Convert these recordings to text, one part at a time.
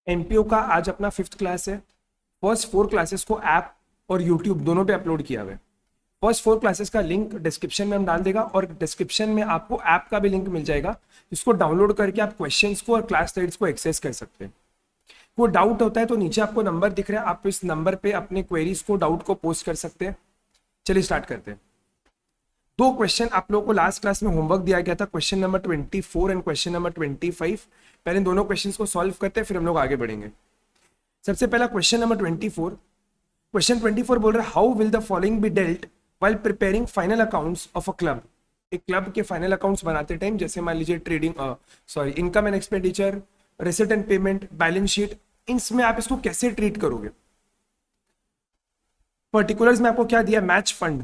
MPO का आज अपना 5th क्लास है। फर्स्ट 4 क्लासेस को ऐप और यूट्यूब दोनों पे अपलोड किया हुआ है। फर्स्ट 4 क्लासेस का लिंक डिस्क्रिप्शन में हम डाल देगा और डिस्क्रिप्शन में आपको ऐप का भी लिंक मिल जाएगा, जिसको डाउनलोड करके आप क्वेश्चंस को और क्लास स्लाइड्स को एक्सेस कर सकते हैं। कोई डाउट होता है तो नीचे आपको नंबर दिख रहा है, आप इस नंबर पे अपने क्वेरीज को, डाउट को पोस्ट कर सकते हैं। चलिए स्टार्ट करते हैं। 2 क्वेश्चन आप लोगों को लास्ट क्लास में होमवर्क दिया गया था, question number 24 and question number 25। पहले दोनों क्वेश्चन को सॉल्व करते हैं, फिर हम लोग आगे बढ़ेंगे। सबसे पहला क्वेश्चन नंबर 24। क्वेश्चन 24 बोल रहा है, how will the following be dealt while preparing final accounts of a club. एक क्लब के फाइनल अकाउंट्स बनाते टाइम, जैसे मान लीजिए income and expenditure, receipt and payment, balance sheet, इसमें आप इसको कैसे ट्रीट करोगे। पर्टिकुलर्स में आपको क्या दिया, मैच फंड।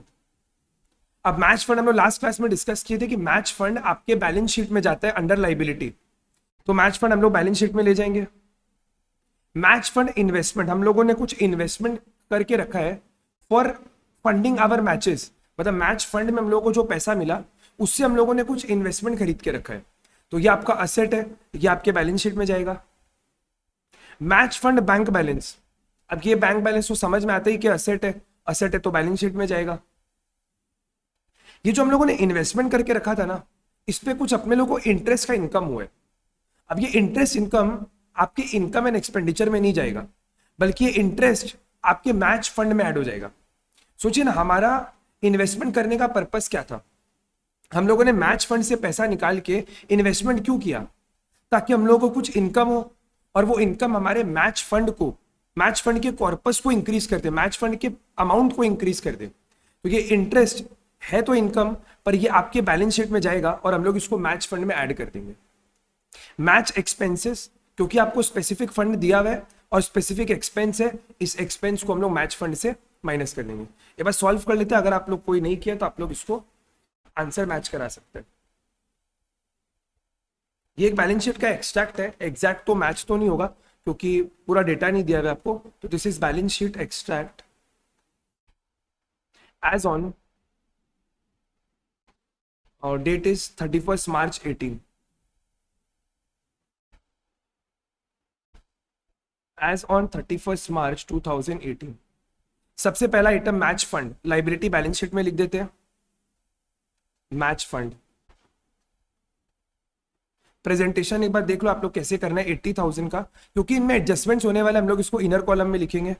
अब मैच फंड हम लोग लास्ट क्लास में डिस्कस किए थे कि मैच फंड आपके बैलेंस शीट में जाता है अंडर लाइबिलिटी, तो मैच फंड हम लोग बैलेंस शीट में ले जाएंगे। मैच फंड इन्वेस्टमेंट, हम लोगों ने कुछ इन्वेस्टमेंट करके रखा है फॉर फंडिंग आवर मैचेस, मतलब मैच फंड में हम लोगों को जो पैसा मिला उससे हम लोगों ने कुछ इन्वेस्टमेंट खरीद के रखा है, तो ये आपका असेट है, ये आपके बैलेंस शीट में जाएगा। मैच फंड बैंक बैलेंस, अब ये बैंक बैलेंस तो समझ में आता ही कि असेट है, असेट है तो बैलेंस शीट में जाएगा। ये जो हम लोगों ने इन्वेस्टमेंट करके रखा था ना, इस पे कुछ अपने लोगों को इंटरेस्ट का इनकम हुआ है। अब ये इंटरेस्ट इनकम आपके इनकम एंड एक्सपेंडिचर में नहीं जाएगा, बल्कि ये इंटरेस्ट आपके मैच फंड में ऐड हो जाएगा। सोचिए ना, हमारा इन्वेस्टमेंट करने का पर्पस क्या था। हम लोगों ने मैच फंड से पैसा निकाल के इन्वेस्टमेंट क्यों किया, ताकि हम लोगों को कुछ इनकम हो, और वो इनकम हमारे मैच फंड को, मैच फंड के कॉर्पस को इंक्रीज कर दे, मैच फंड के अमाउंट को इंक्रीज कर दे। तो ये इंटरेस्ट है तो इनकम, पर ये आपके बैलेंस शीट में जाएगा और हम लोग इसको मैच फंड में ऐड कर देंगे। मैच एक्सपेंसेस, क्योंकि आपको स्पेसिफिक फंड दिया हुआ है और स्पेसिफिक एक्सपेंस है, इस एक्सपेंस को हम लोग मैच फंड से माइनस कर देंगे। ये बस सॉल्व कर लेते हैं, अगर आप लोग कोई नहीं किया तो आप लोग इसको आंसर मैच करा सकते हैं। ये एक बैलेंस शीट का एक्सट्रैक्ट है, एग्जैक्ट तो मैच तो नहीं होगा क्योंकि पूरा डेटा नहीं दिया हुआ आपको, तो this is balance sheet extract as on और date is 31 March 18 as on 31 March 2018। सबसे पहला item match fund, liability balance sheet में लिख देते हैं मैच फंड। प्रेजेंटेशन एक बार देख लो आप लोग कैसे करना है 80,000 का, क्योंकि इनमें एडजस्टमेंट्स होने वाले, हम लोग इसको इनर कॉलम में लिखेंगे।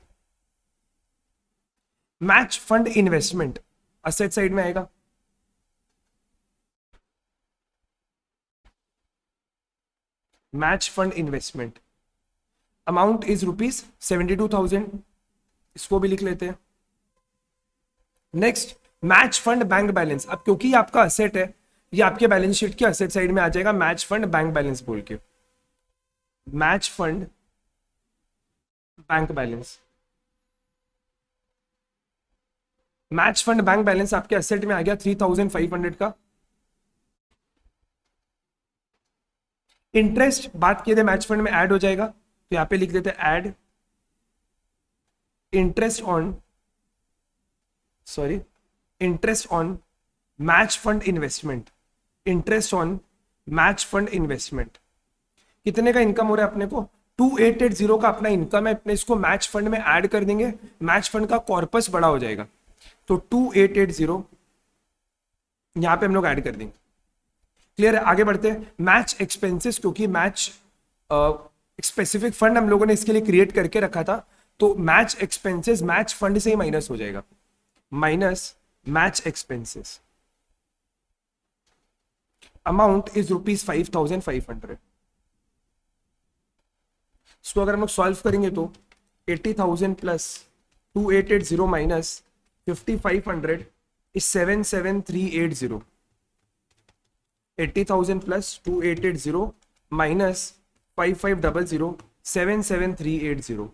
Match fund investment asset side में आएगा, match fund investment amount is ₹72,000, इसको भी लिख लेते हैं। Next match fund bank balance, अब क्योंकि ये आपका असेट है, ये आपके बैलेंस शीट के असेट साइड में आ जाएगा, मैच फंड बैंक बैलेंस बोल के, match fund bank balance. Match fund bank balance आपके असेट में आ गया 3,500 का। इंटरेस्ट बात किए थे मैच फंड में ऐड हो जाएगा, तो यहां पे लिख देते हैं add interest on match fund investment, interest on match fund investment. कितने का इनकम हो रहा है अपने को, 2880 का अपना इनकम है, अपने इसको मैच फंड में ऐड कर देंगे, मैच फंड का कॉर्पस बड़ा हो जाएगा, तो 2880 यहां पे हम लोग ऐड कर देंगे। क्लियर है, आगे बढ़ते हैं। मैच एक्सपेंसेस, क्योंकि मैच स्पेसिफिक फंड हम लोगों ने इसके लिए क्रिएट करके रखा था, तो मैच एक्सपेंसेस मैच फंड से ही माइनस हो जाएगा, minus match expenses amount is ₹5,500। इसको अगर हम लोग सॉल्व करेंगे तो 80,000 plus 2880 minus 5,500 is 77380। 80,000 plus 2880 minus 5500 77380,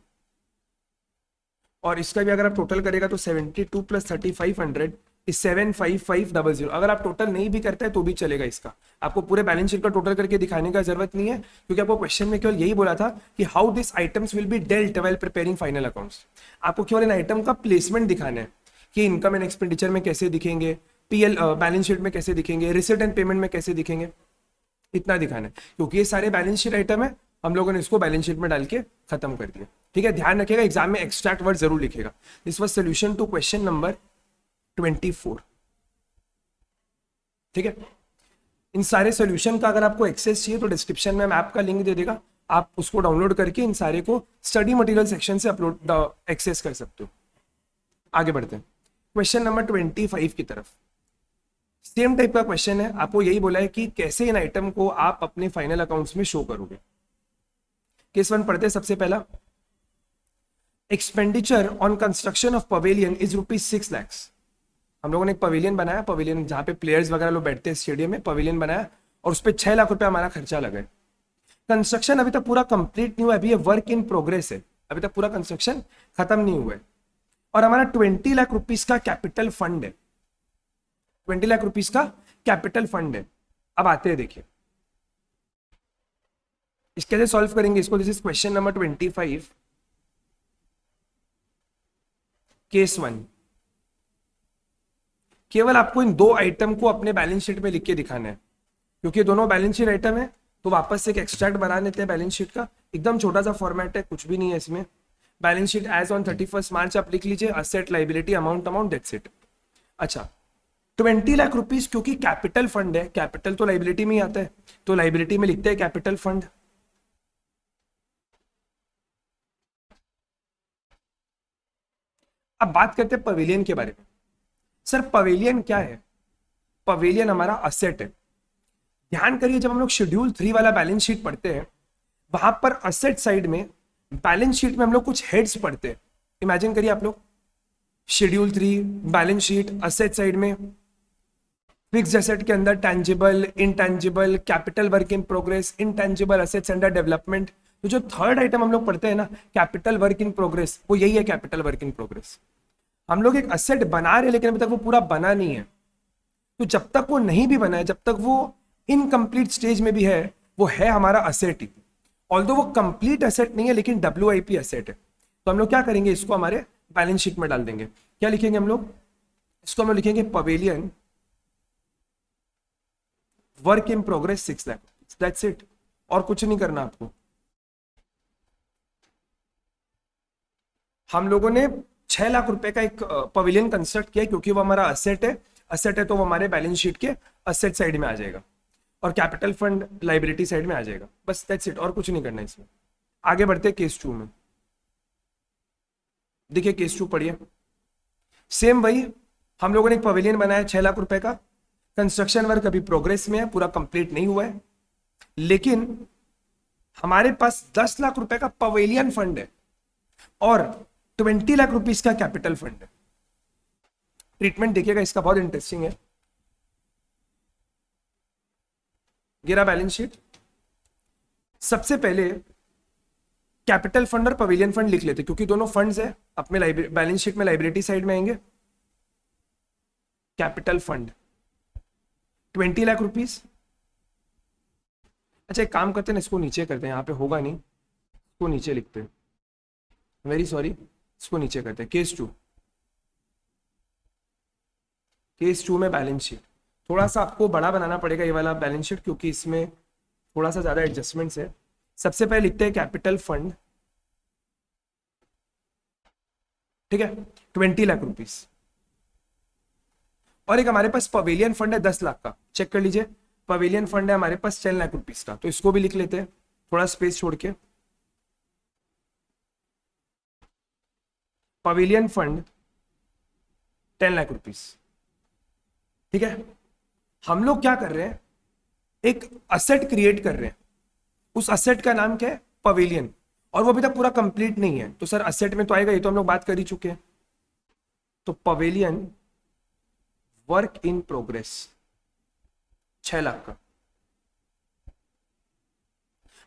और इसका भी अगर आप टोटल करेगा तो 72 प्लस 3,500 इज 75500। अगर आप टोटल नहीं भी करते हैं तो भी चलेगा, इसका आपको पूरे बैलेंस शीट का टोटल करके दिखाने का जरूरत नहीं है, क्योंकि आपको क्वेश्चन में केवल यही बोला था कि how this items will be dealt while preparing final accounts. आपको केवल इन आइटम का प्लेसमेंट दिखाना है कि इनकम एंड एक्सपेंडिचर में कैसे दिखेंगे, पीएल बैलेंस शीट में कैसे दिखेंगे, रिसिट एंड पेमेंट में कैसे दिखेंगे, इतना दिखाना है, क्योंकि ये सारे बैलेंस शीट आइटम है हम लोगों ने इसको बैलेंस शीट में डाल के खत्म कर दिया। ठीक है, ध्यान रखिएगा एग्जाम में एक्सट्रैक्ट वर्ड जरूर लिखेगा। This was solution to question number 24। ठीक है, इन सारे सोल्यूशन का अगर आपको एक्सेस चाहिए तो डिस्क्रिप्शन में मैप का लिंक दे देगा, आप उसको डाउनलोड करके इन सारे को स्टडी मटेरियल सेक्शन से अपलोड एक्सेस कर सकते हो। आगे बढ़ते हैं क्वेश्चन नंबर 25 की तरफ। सेम टाइप का क्वेश्चन है, आपको यही बोला है कि कैसे इन आइटम को आप अपने फाइनल अकाउंट्स में शो करोगे। केस 1 पढ़ते हैं। सबसे पहला, expenditure on construction of pavilion is ₹6 lakh. हम लोगों ने एक पवेलियन बनाया, पवेलियन जहां पे प्लेयर्स वगैरह लोग बैठते हैं स्टेडियम में, पवेलियन बनाया और उस पर 6 लाख रुपए हमारा खर्चा लगा है। कंस्ट्रक्शन अभी तक पूरा कंप्लीट नहीं हुआ, अभी ये वर्क इन प्रोग्रेस है, अभी तक पूरा कंस्ट्रक्शन खत्म नहीं हुआ है। और हमारा 20 लाख रुपीस का कैपिटल फंड है, 20 लाख रुपीस का कैपिटल फंड है। अब आते हैं, देखिए इसके कैसे सॉल्व करेंगे इसको। This is question number 25, case 1। केवल आपको इन दो आइटम को अपने बैलेंस शीट में लिख के दिखाना है, क्योंकि दोनों बैलेंस शीट आइटम है तो वापस से एक एक्सट्रैक्ट बना लेते हैं बैलेंस शीट का। एकदम छोटा सा फॉर्मेट है, कुछ भी नहीं है इसमें। बैलेंस शीट एज ऑन 31 मार्च आप लिख लीजिए, asset liability amount that's it. अच्छा, 20 लाख रुपीस क्योंकि कैपिटल फंड है, कैपिटल तो लाइबिलिटी में ही आता है, तो लाइबिलिटी में लिखते हैं कैपिटल फंड। अब बात करते हैं पवेलियन के बारे में। सर पवेलियन क्या है? पवेलियन हमारा असेट है। ध्यान करिए, जब हम लोग शेड्यूल 3 वाला बैलेंस शीट पढ़ते हैं, वहां पर असेट साइड में बैलेंस शीट में हम लोग कुछ हेड्स पढ़ते हैं। इमेजिन करिए आप लोग, schedule 3 balance sheet, asset side में फिक्स्ड एसेट के अंदर tangible, intangible, capital work in progress, intangible assets under development. तो जो थर्ड आइटम हम लोग पढ़ते हैं ना, कैपिटल वर्क इन प्रोग्रेस, वो यही है कैपिटल वर्क इन प्रोग्रेस। हम लोग एक असेट बना रहे हैं लेकिन अभी तक वो पूरा बना नहीं है। तो जब तक वो नहीं भी बना है, जब तक वो इनकम्प्लीट स्टेज में भी है, वो है हमारा असेट ही। ऑल्दो वो कंप्लीट असेट नहीं है लेकिन WIP असेट है। तो हम लोग क्या करेंगे, इसको हमारे बैलेंस शीट में डाल देंगे। क्या लिखेंगे हम लोग? इसको हम लोग लिखेंगे pavilion work in progress 6 lakh, that's it. और कुछ नहीं करना आपको। हम लोगों ने 6 लाख रुपए का एक पवेलियन कंस्ट्रक्ट किया क्योंकि वो हमारा असेट है। असेट है तो वो हमारे बैलेंस शीट के असेट साइड में आ जाएगा और कैपिटल फंड लाइबिलिटी साइड में आ जाएगा, बस दैट्स इट। और कुछ नहीं करना इसमें। आगे बढ़ते केस 2 में। देखिए केस 2 पढ़िए। सेम वही, हम लोगों ने एक पवेलियन बनाया 6 लाख रुपए का। कंस्ट्रक्शन वर्क अभी प्रोग्रेस में है, पूरा कंप्लीट नहीं हुआ है, लेकिन हमारे पास 10 लाख रुपए का पवेलियन फंड है और 20 लाख रुपीस का कैपिटल फंड है। ट्रीटमेंट देखिएगा इसका, बहुत इंटरेस्टिंग है। गिरा बैलेंस शीट, सबसे पहले कैपिटल फंड और पवेलियन फंड लिख लेते क्योंकि दोनों फंड्स है, अपने बैलेंस शीट में लाइबिलिटी साइड में आएंगे। Capital fund 20 lakh rupees. अच्छा एक काम करते हैं, इसको नीचे करते हैं, यहाँ पे होगा नहीं, इसको नीचे लिखते हैं, वेरी सॉरी, इसको नीचे करते हैं। केस 2, केस 2 में बैलेंस शीट थोड़ा सा आपको बड़ा बनाना पड़ेगा ये वाला बैलेंस शीट, क्योंकि इसमें थोड़ा सा ज्यादा एडजस्टमेंट्स है। सबसे पहले लिखते हैं कैपिटल फंड, ठीक है, 20 लाख रुपीस। और एक हमारे पास पवेलियन फंड है 10 लाख का, चेक कर लीजिए। पवेलियन फंड है हमारे पास 10 लाख रुपीस का, तो इसको भी लिख लेते हैं थोड़ा स्पेस छोड़ के। पवेलियन फंड 10 लाख रुपीस, ठीक है। हम लोग क्या कर रहे हैं, एक असेट क्रिएट कर रहे हैं। उस असेट का नाम क्या है? पवेलियन, और वो अभी तक पूरा कंप्लीट नहीं है। तो सर असेट में तो आएगा, ये तो हम लोग बात कर ही चुके हैं। तो pavilion work in progress 6 lakh का।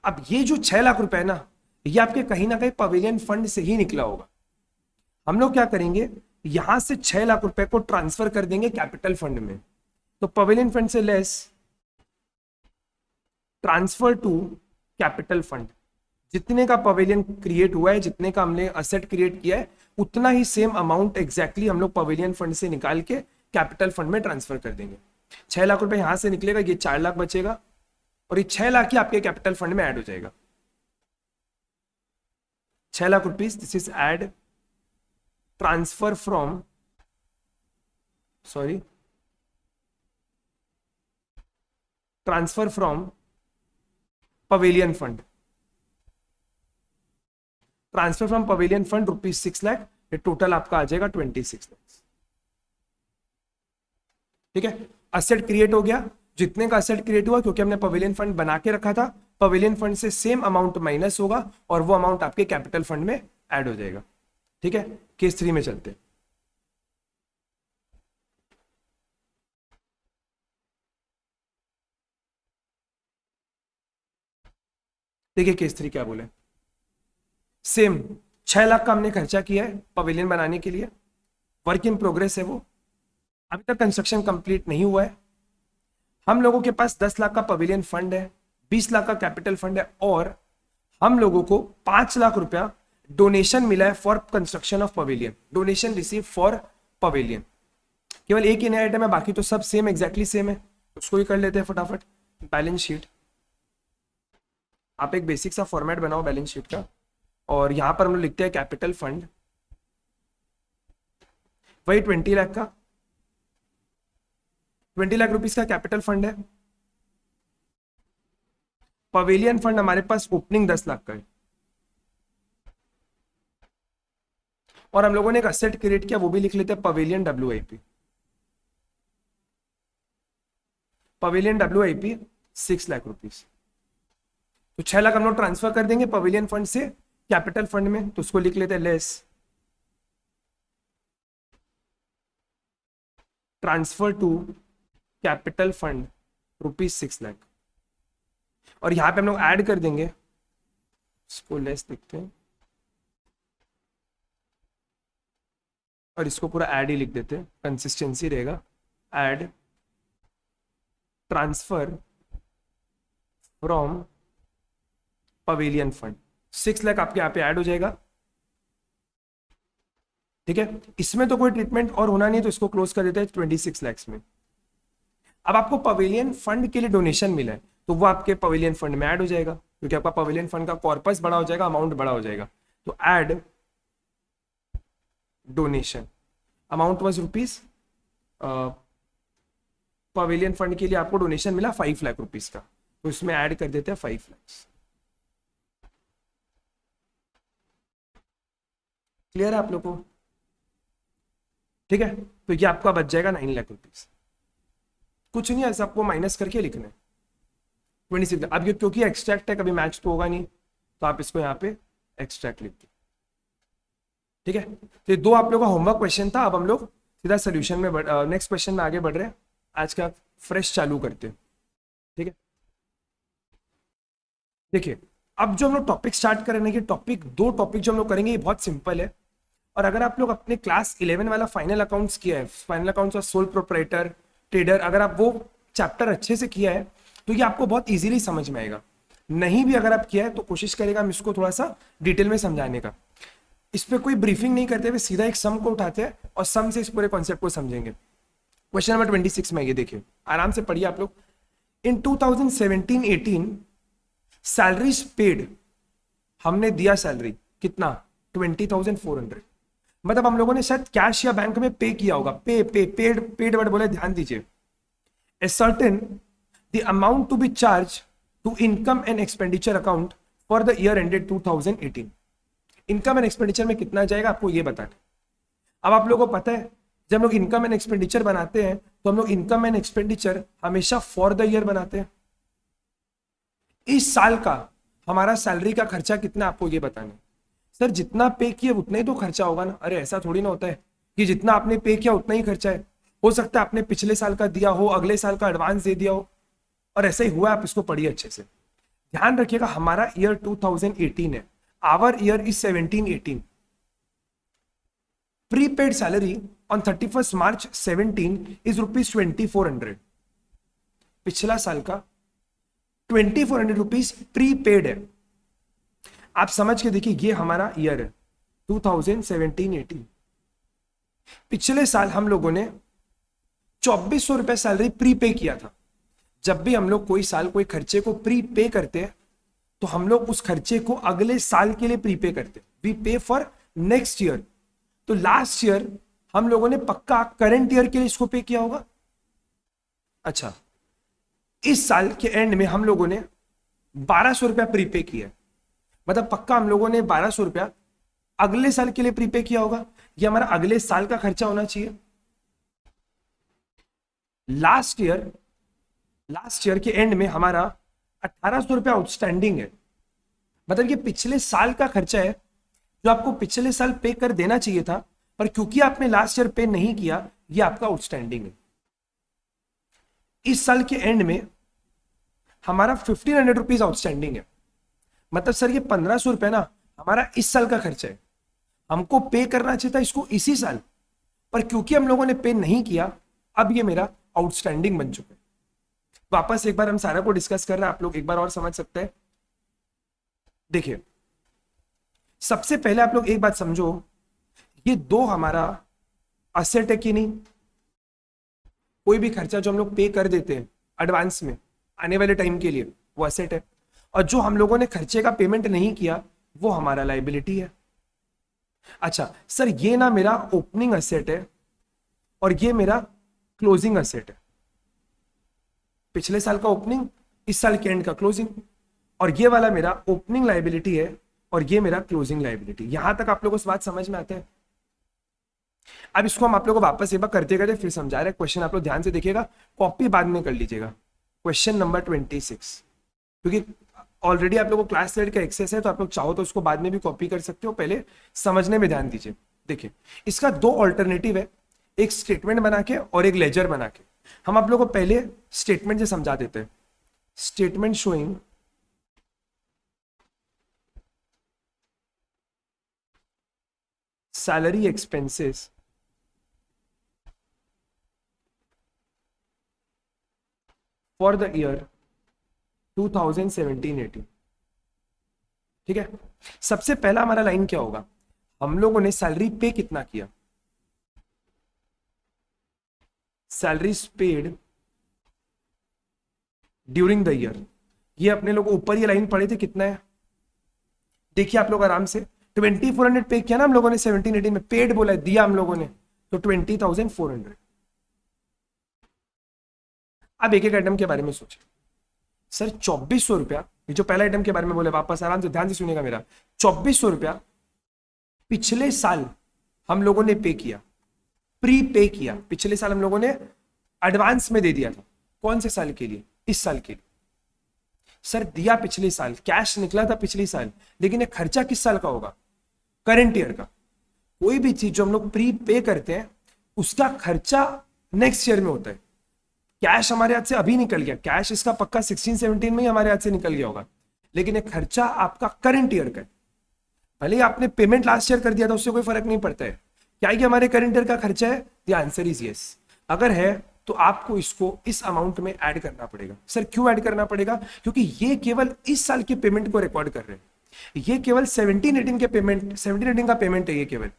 अब ये जो 6 लाख रुपए है ना, ये आपके कहीं ना कहीं पवेलियन फंड से ही निकला होगा। हम लोग क्या करेंगे, यहां से 6 लाख रुपए को ट्रांसफर कर देंगे कैपिटल फंड में। तो पवेलियन फंड से less transfer to capital fund. जितने का पवेलियन क्रिएट हुआ है, जितने का हमने असेट क्रिएट किया है, उतना ही सेम अमाउंट एग्जैक्टली हम लोग पवेलियन फंड से निकाल के कैपिटल फंड में ट्रांसफर कर देंगे। 6 लाख रुपए यहां से निकलेगा, ये 4 लाख बचेगा और ये 6 लाख ही आपके कैपिटल फंड में ऐड हो जाएगा। 6 lakh rupees, this is add transfer from, sorry, transfer from pavilion fund, transfer from pavilion fund ₹6 lakh, ये टोटल आपका आ जाएगा 26 लाख। ठीक है, असेट क्रिएट हो गया। जितने का असेट क्रिएट हुआ, क्योंकि हमने पवेलियन फंड बना के रखा था, पवेलियन फंड से सेम अमाउंट माइनस होगा और वो अमाउंट आपके कैपिटल फंड में ऐड हो जाएगा। ठीक है, केस 3 में चलते हैं। देखिए केस 3 क्या बोले। सेम 6 लाख का हमने खर्चा किया है पवेलियन बनाने के लिए, वर्क इन प्रोग्रेस है वो, अभी तक कंस्ट्रक्शन कंप्लीट नहीं हुआ है। हम लोगों के पास 10 लाख का पवेलियन फंड है, 20 लाख का कैपिटल फंड है, और हम लोगों को 5 लाख रुपया डोनेशन मिला है for construction of pavilion, donation receive for pavilion. केवल एक ही नया आइटम है, बाकी तो सब सेम, एग्जैक्टली सेम है, उसको ही कर लेते हैं फटाफट। बैलेंस शीट, आप एक बेसिक सा फॉर्मेट बनाओ बैलेंस शीट का, और यहां पर हम लोग लिखते हैं कैपिटल फंड, वही 20 लाख का, 20 लाख रुपीस का कैपिटल फंड है। पवेलियन फंड हमारे पास ओपनिंग 10 लाख का है, और हम लोगों ने एक असेट क्रिएट किया, वो भी लिख लेते हैं pavilion WIP, pavilion WIP 6 lakh rupees. तो 6 लाख हम लोग ट्रांसफर कर देंगे पवेलियन फंड से कैपिटल फंड में, तो उसको लिख लेते हैं less transfer to capital fund ₹6 lakh, और यहां पे हम लोग ऐड कर देंगे, इसको लेस लिखते हैं और इसको पूरा ऐड ही लिख देते हैं, कंसिस्टेंसी रहेगा। Add transfer from pavilion fund, 6 lakh आपके यहाँ पे ऐड हो जाएगा। ठीक है, इसमें तो कोई ट्रीटमेंट और होना नहीं, तो इसको क्लोज कर देते हैं 26 लाख में। अब आपको पवेलियन फंड के लिए डोनेशन मिला है, तो वो आपके पवेलियन फंड में ऐड हो जाएगा, क्योंकि आपका पवेलियन फंड का कॉर्पस बड़ा हो जाएगा, अमाउंट बड़ा हो जाएगा। तो add donation, amount was rupees, pavilion fund के लिए आपको डोनेशन मिला 5 लाख रुपीस का, तो इसमें ऐड कर देते हैं 5 लाख। क्लियर है आप लोग को? ठीक है, तो ये आपका बच जाएगा 9 लाख रुपीस। कुछ नहीं है, ऐसा आपको माइनस करके लिखना है 26। अब ये क्योंकि एक्सट्रैक्ट है, कभी मैच तो होगा नहीं, तो आप इसको यहाँ पे एक्सट्रैक्ट लिख दो। ठीक है, तो ये 2 आप लोगों का होमवर्क क्वेश्चन था। अब हम लोग सीधा सोल्यूशन में नेक्स्ट क्वेश्चन में आगे बढ़ रहे हैं। आज का फ्रेश चालू करते हैं। ठीक है, देखिए अब जो हम लोग टॉपिक स्टार्ट करेंगे, टॉपिक 2 टॉपिक जो हम लोग करेंगे ये बहुत सिंपल है, और अगर आप लोग अपने क्लास 11 वाला फाइनल अकाउंट्स किया है, फाइनल अकाउंट्स और सोल प्रोप्राइटर ट्रेडर, अगर आप वो चैप्टर अच्छे से किया है तो ये आपको बहुत इजीली समझ में आएगा। नहीं भी अगर आप किया है तो कोशिश करेगा हम इसको थोड़ा सा डिटेल में समझाने का। इस पर कोई ब्रीफिंग नहीं करते हुए सीधा एक सम को उठाते हैं और सम से इस पूरे कॉन्सेप्ट को समझेंगे। क्वेश्चन नंबर 26 में ये देखिए, आराम से पढ़िए आप लोग। इन 2017-18 सैलरीज पेड, हमने दिया सैलरी कितना 20,400, मतलब हम लोगों ने शायद कैश या बैंक में पे किया होगा। पेड वर्ड बोले, ध्यान दीजिए। Ascertain the amount to be charge to income and expenditure account for the year ended 2018। Income and expenditure में कितना जाएगा आपको ये बताना। अब आप लोगों को पता है जब हम लोग इनकम एंड एक्सपेंडिचर बनाते हैं तो हम लोग इनकम एंड एक्सपेंडिचर हमेशा फॉर द ईयर बनाते हैं। इस साल का हमारा सैलरी का खर्चा कितना आपको ये बताना है। सर जितना पे किया उतना ही तो खर्चा होगा ना। अरे ऐसा थोड़ी ना होता है कि जितना आपने पे किया उतना ही खर्चा है। हो सकता है आपने पिछले साल का दिया हो, अगले साल का एडवांस दे दिया हो, और ऐसा ही हुआ। आप इसको पढ़िए अच्छे से, ध्यान रखिएगा। हमारा ईयर 2018 है, our year is 17-18। Prepaid salary on 31 March 17 is ₹2400। पिछला साल का 2400 रुपीज प्रीपेड है। आप समझ के देखिए, ये हमारा ईयर है 2017-18। पिछले साल हम लोगों ने 2400 रुपए सैलरी प्री पे किया था। जब भी हम लोग कोई साल कोई खर्चे को प्री पे करते हैं तो हम लोग उस खर्चे को अगले साल के लिए प्री पे करते हैं। वी पे फॉर नेक्स्ट ईयर। तो लास्ट ईयर हम लोगों ने पक्का करंट ईयर के लिए इसको पे किया होगा। अच्छा, इस साल के एंड में हम लोगों ने 1200 रुपया प्रीपे किया है, मतलब पक्का हम लोगों ने 1200 रुपया अगले साल के लिए प्रीपे किया होगा। ये हमारा अगले साल का खर्चा होना चाहिए। लास्ट ईयर के एंड में हमारा 1800 रुपया आउटस्टैंडिंग है, मतलब ये पिछले साल का खर्चा है जो आपको पिछले साल पे कर देना चाहिए था, पर क्योंकि आपने लास्ट ईयर पे नहीं किया, ये आपका आउटस्टैंडिंग है। इस साल के एंड में हमारा 1500 रुपीज आउटस्टैंडिंग है, मतलब सर ये 1500 रुपया ना हमारा इस साल का खर्चा है, हमको पे करना चाहिए था इसको इसी साल, पर क्योंकि हम लोगों ने पे नहीं किया, अब ये मेरा आउटस्टैंडिंग बन चुका है। वापस एक बार हम सारा को डिस्कस कर रहे हैं, आप लोग एक बार और समझ सकते हैं। देखिए, सबसे पहले आप लोग एक बात समझो, ये दो हमारा असेट है कि नहीं। कोई भी खर्चा जो हम लोग पे कर देते हैं एडवांस में आने वाले टाइम के लिए, वो असेट है, और जो हम लोगों ने खर्चे का पेमेंट नहीं किया वो हमारा लायबिलिटी है। अच्छा सर, ये ना मेरा ओपनिंग असेट है और ये मेरा क्लोजिंग असेट है, पिछले साल का ओपनिंग, इस साल के एंड का क्लोजिंग, और ये वाला मेरा ओपनिंग लायबिलिटी है और ये मेरा क्लोजिंग लायबिलिटी। यहां तक आप लोगों को बात समझ में आते हैं। अब इसको हम आप लोगों को वापस एक बार करते करते फिर समझा रहे हैं। क्वेश्चन आप लोग ध्यान से देखिएगा, कॉपी बाद में कर लीजिएगा। क्वेश्चन नंबर 26, क्योंकि ऑलरेडी आप लोगों को क्लास 8 का एक्सेस है, तो आप लोग चाहो तो उसको बाद में भी कॉपी कर सकते हो, पहले समझने में ध्यान दीजिए। देखिए, इसका दो ऑल्टरनेटिव है, एक स्टेटमेंट बना के और एक लेजर बना के। हम आप लोगों को पहले स्टेटमेंट से समझा देते हैं। Statement showing salary expenses for the year 2017-18। ठीक है, सबसे पहला हमारा लाइन क्या होगा, हम लोगों ने सैलरी पे कितना किया, salaries paid during the year. ये अपने लोग ऊपर ये लाइन पढ़े थे, कितना है देखिए आप लोग आराम से। 2400 पे किया ना हम लोगों ने 17-18 में, पेड बोला है, दिया हम लोगों ने, तो 20,400। अब एक एक आइटम के बारे में सोचे। सर 2400 रुपया, ये जो पहला आइटम के बारे में बोले, वापस आराम से ध्यान से सुनिएगा मेरा। 2400 रुपया पिछले साल हम लोगों ने पे किया, प्री पे किया, पिछले साल हम लोगों ने एडवांस में दे दिया था। कौन से साल के लिए, इस साल के लिए। सर दिया पिछले साल, कैश निकला था पिछले साल, लेकिन ये खर्चा किस साल का होगा, करंट ईयर का। कोई भी चीज जो हम लोग प्री पे करते हैं उसका खर्चा नेक्स्ट ईयर में होता है। कैश हमारे हाथ से अभी निकल गया, कैश इसका पक्का 16-17 में ही हमारे हाथ से निकल गया होगा, लेकिन ये खर्चा आपका करंट ईयर का है। भले ही आपने पेमेंट लास्ट ईयर कर दिया था, उससे कोई फर्क नहीं पड़ता है। क्या ये हमारे करंट ईयर का खर्चा है? The answer is yes. अगर है तो आपको इसको इस अमाउंट में ऐड करना पड़ेगा। सर क्यों ऐड करना पड़ेगा? क्योंकि ये केवल इस साल के पेमेंट को रिकॉर्ड कर रहे हैं। ये केवल 17-18 के पेमेंट, 17-18 का पेमेंट है। ये केवल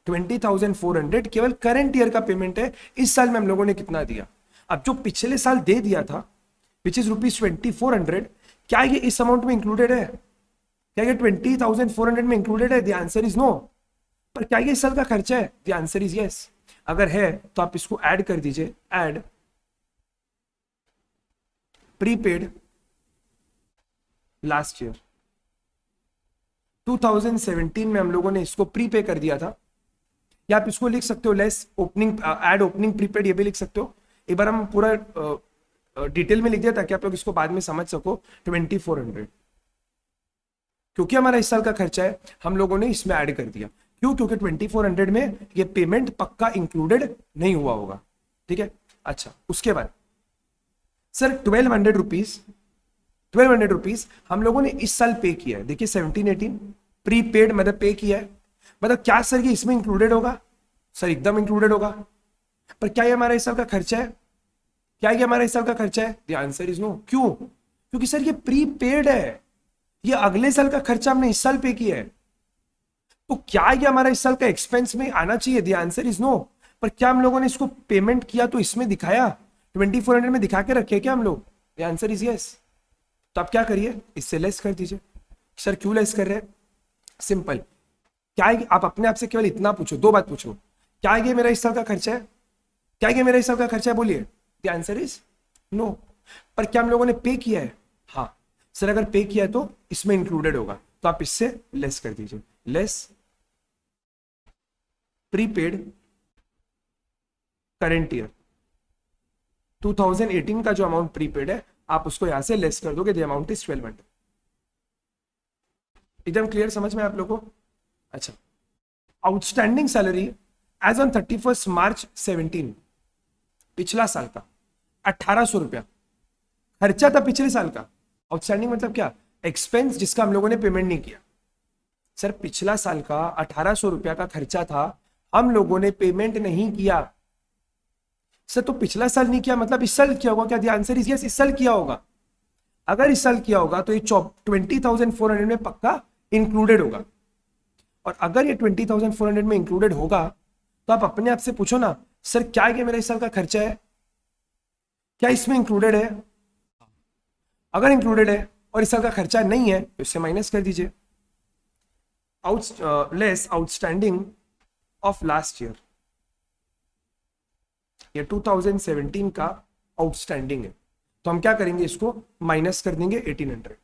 20,400 केवल करंट ईयर का पेमेंट है। इस साल में हम लोगों ने कितना दिया? अब जो पिछले साल दे दिया था विच इज ₹2400, क्या ये इस अमाउंट में इंक्लूडेड है? क्या ये 20,400 में इंक्लूडेड है? The answer is no. पर क्या ये इस साल का खर्चा है? The answer is yes. अगर है तो आप इसको ऐड कर दीजिए, ऐड प्रीपेड लास्ट ईयर 2017 में हम लोगों ने इसको प्रीपे कर दिया था, या आप इसको लिख सकते हो less opening, add opening prepaid, ये भी लिख सकते हो। एक बार हम पूरा डिटेल में लिख दिया ताकि आप लोग इसको बाद में समझ सको। 2400 क्योंकि हमारा इस साल का खर्चा है, हम लोगों ने इसमें ऐड कर दिया। क्यों? क्योंकि 2400 में ये पेमेंट पक्का इंक्लूडेड नहीं हुआ होगा। ठीक है, अच्छा उसके बाद सर 1200 रुपीज हम लोगों ने इस साल पे किया है। देखिए 17-18 प्रीपेड मतलब पे किया है, मतलब क्या सर ये इसमें इंक्लूडेड होगा? सर एकदम इंक्लूडेड होगा। पर क्या ये हमारा इस साल का खर्चा है? क्या ये हमारा इस साल का खर्चा है? The answer is no. क्यों? क्योंकि सर ये प्रीपेड है, ये अगले साल का खर्चा हमने इस साल पे किया है। तो क्या ये हमारा इस साल का एक्सपेंस में आना चाहिए? The answer is no. पर क्या हम लोगों ने इसको पेमेंट किया तो इसमें दिखाया? 2400 में दिखा के रखे क्या हम लोग? The answer is yes. तो आप क्या करिए, इससे लेस कर दीजिए। सर क्यों लेस कर रहे हैं? सिंपल, क्या है, आप अपने आप से केवल इतना पूछो, दो बात पूछो, क्या ये मेरा इस साल का खर्चा है, क्या ये मेरा इस साल का खर्चा है, बोलिए। The answer is no. पर क्या हम लोगों ने पे किया है? हाँ सर, अगर पे किया है तो इसमें इंक्लूडेड होगा, तो आप इससे लेस कर दीजिए, लेस प्रीपेड करेंट ईयर। 2018 का जो अमाउंट प्रीपेड है आप उसको यहां से लेस कर दोगे, द अमाउंट इज 1200। एकदम क्लियर समझ में आप लोगों को? अच्छा, outstanding salary as on 31 March 17, पिछला साल का 1800 रुपया खर्चा था पिछले साल का। आउटस्टैंडिंग मतलब क्या? एक्सपेंस जिसका हम लोगों ने पेमेंट नहीं किया। सर पिछला साल का 1800 रुपया का खर्चा था, हम लोगों ने पेमेंट नहीं किया। सर तो पिछला साल नहीं किया मतलब इस साल किया होगा क्या? द आंसर इज यस, इस साल किया होगा। अगर इस साल किया होगा तो ये 20,400 में पक्का इंक्लूडेड होगा। और अगर ये 20,400 में इंक्लूडेड होगा तो आप अपने आप से पूछो ना, सर क्या ये मेरा इस साल का खर्चा है, क्या इसमें इंक्लूडेड है? अगर इंक्लूडेड है और इस साल का खर्चा नहीं है तो इससे माइनस कर दीजिए। Less outstanding of last year, ये 2017 का आउटस्टैंडिंग है, तो हम क्या करेंगे, इसको माइनस कर देंगे 1800,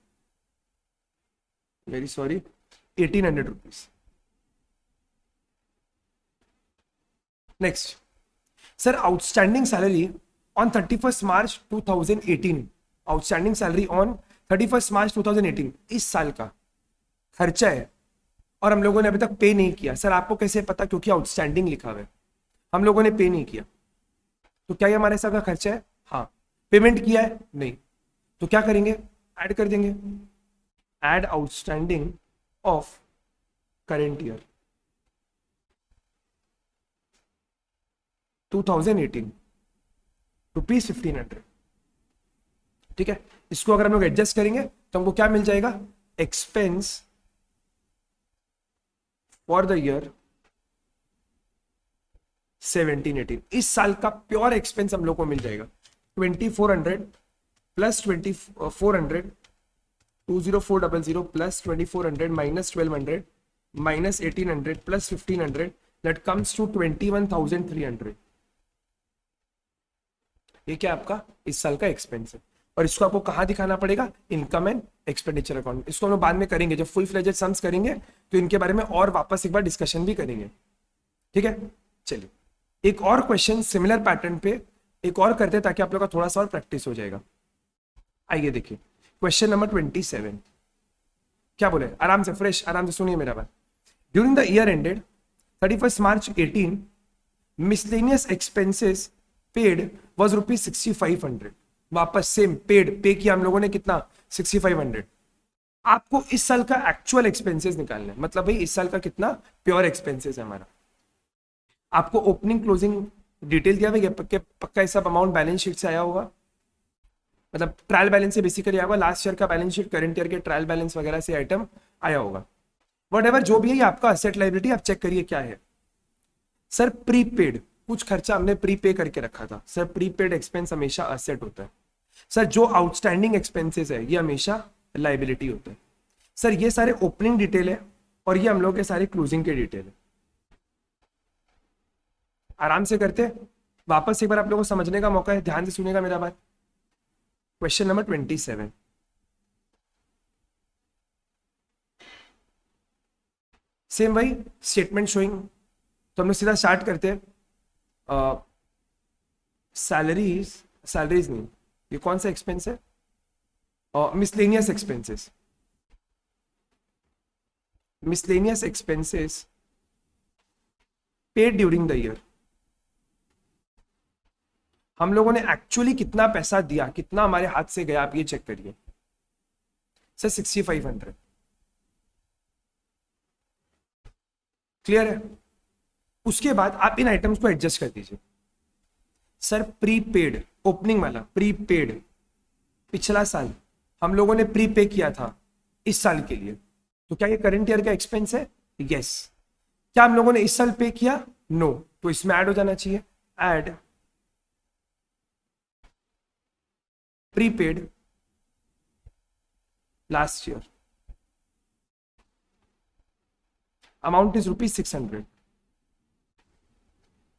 very sorry 1800 rupees. Next sir, outstanding salary on 31 March 2018, outstanding salary on 31 March 2018 इस साल का खर्चा है और हम लोगों ने अभी तक पे नहीं किया। सर आपको कैसे पता? क्योंकि आउटस्टैंडिंग लिखा हुआ है, हम लोगों ने पे नहीं किया, तो क्या ये हमारे साल का खर्चा है? हाँ। पेमेंट किया है? नहीं, तो क्या करेंगे, ऐड कर देंगे, add outstanding of current year 2018 rupees 1500। ठीक है, इसको अगर हम लोग एडजस्ट करेंगे तो हमको क्या मिल जाएगा, एक्सपेंस फॉर द ईयर 17-18, इस साल का प्योर एक्सपेंस हम लोग को मिल जाएगा 2400 plus 2400, 20400 plus 2400 minus 1200 minus 1800 plus 1500, that comes to 21,300। ये क्या आपका इस साल का एक्सपेंस है, और इसको आपको कहां दिखाना पड़ेगा, इनकम एंड एक्सपेंडिचर अकाउंट। इसको हम लोग बाद में करेंगे, जब फुल फ्लेजेड सम्स करेंगे तो इनके बारे में और वापस एक बार डिस्कशन भी करेंगे। ठीक है, चलिए एक और क्वेश्चन सिमिलर पैटर्न पे एक और करते हैं ताकि आप लोग का थोड़ा सा और प्रैक्टिस हो जाएगा। आइए देखिए क्वेश्चन नंबर 27, क्या बोले, आराम से फ्रेश आराम से सुनिए मेरा बात। During the year ended 31 March 18, miscellaneous expenses paid was ₹6500। वापस सेम पेड, पे किया हम लोगों ने कितना, 6500। आपको इस साल का एक्चुअल एक्सपेंसेस निकालना है, मतलब भाई इस साल का कितना प्योर एक्सपेंसेस है हमारा। आपको ओपनिंग क्लोजिंग डिटेल दिया हुआ, पक्का ये सब अमाउंट बैलेंस शीट से आया होगा, मतलब ट्रायल बैलेंस से बेसिकली आया होगा, लास्ट ईयर का बैलेंस शीट, करंट ईयर के ट्रायल बैलेंस वगैरह से आइटम आया होगा। वट जो भी है, ये आपका असेट लाइबिलिटी, आप चेक करिए क्या है। सर प्रीपेड कुछ खर्चा हमने प्रीपे करके रखा था। सर प्रीपेड एक्सपेंस हमेशा असेट होता है। सर जो आउटस्टैंडिंग एक्सपेंसेस है ये हमेशा लाइबिलिटी होता है। सर ये सारे ओपनिंग डिटेल है और ये हम लोग के सारे क्लोजिंग के डिटेल है। आराम से करते, वापस एक बार आप लोगों को समझने का मौका है, ध्यान से सुनिएगा मेरा बात। क्वेश्चन नंबर 27, सेम वही स्टेटमेंट शोइंग, तो हम लोग सीधा स्टार्ट करते हैं। सैलरीज नहीं, ये कौन सा एक्सपेंस है, miscellaneous expenses, miscellaneous expenses paid during the year. हम लोगों ने एक्चुअली कितना पैसा दिया, कितना हमारे हाथ से गया, आप ये चेक करिए। सर 6500, क्लियर है। उसके बाद आप इन आइटम्स को एडजस्ट कर दीजिए। सर प्रीपेड, ओपनिंग वाला प्रीपेड, पिछला साल हम लोगों ने प्रीपे किया था इस साल के लिए, तो क्या ये करंट ईयर का एक्सपेंस है? यस। क्या हम लोगों ने इस साल पे किया? नो, तो इसमें ऐड हो जाना चाहिए, add prepaid last year. Amount is ₹600।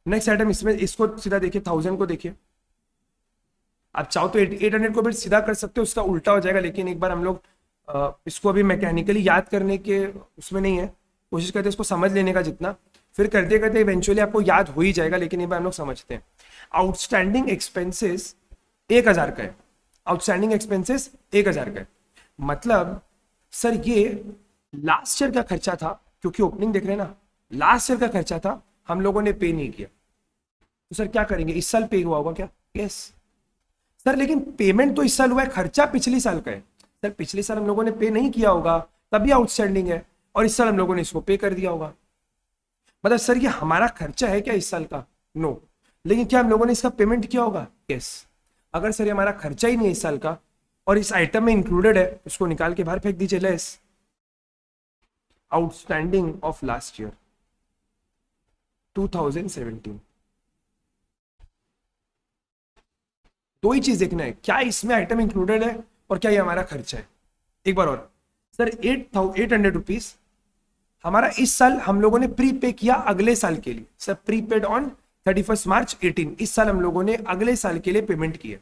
Next item, इसमें इसको सीधा देखिए, 1000 को देखिए। आप चाहो तो 800 को भी सीधा कर सकते हो, उसका उल्टा हो जाएगा, लेकिन एक बार हम लोग इसको अभी मैकेनिकली याद करने के उसमें नहीं है, कोशिश करते हैं इसको समझ लेने का जितना, फिर करते करते इवेंचुअली आपको याद हो ही जाएगा, लेकिन एक बार हम लोग समझते हैं। आउटस्टैंडिंग एक्सपेंसेस 1000 का है, आउटस्टैंडिंग एक्सपेंसेस 1000 का है, मतलब सर ये लास्ट ईयर का खर्चा था, क्योंकि ओपनिंग देख रहे हैं ना, लास्ट ईयर का खर्चा था, हम लोगों ने पे नहीं किया, तो सर क्या करेंगे, इस साल पे हुआ होगा क्या? यस सर, लेकिन पेमेंट तो इस साल हुआ है, खर्चा पिछले साल का है। सर पिछले साल हम लोगों ने पे नहीं किया होगा, तभी आउटस्टैंडिंग है, और इस साल हम लोगों ने इसको पे कर दिया होगा, मतलब सर ये हमारा खर्चा है क्या इस साल का? नो, लेकिन क्या हम लोगों ने इसका पेमेंट किया होगा? यस। अगर सर ये हमारा खर्चा ही नहीं है इस साल का और इस आइटम में इंक्लूडेड है, उसको निकाल के बाहर फेंक दीजिए, less outstanding of last year 2017। दो ही चीज देखना है, क्या इसमें आइटम इंक्लूडेड है और क्या ये हमारा खर्चा है। एक बार और सर, 800 रुपीज हमारा इस साल हम लोगों ने प्री पे किया अगले साल के लिए, सर प्रीपेड ऑन 31 मार्च 18, इस साल हम लोगों ने अगले साल के लिए पेमेंट किया,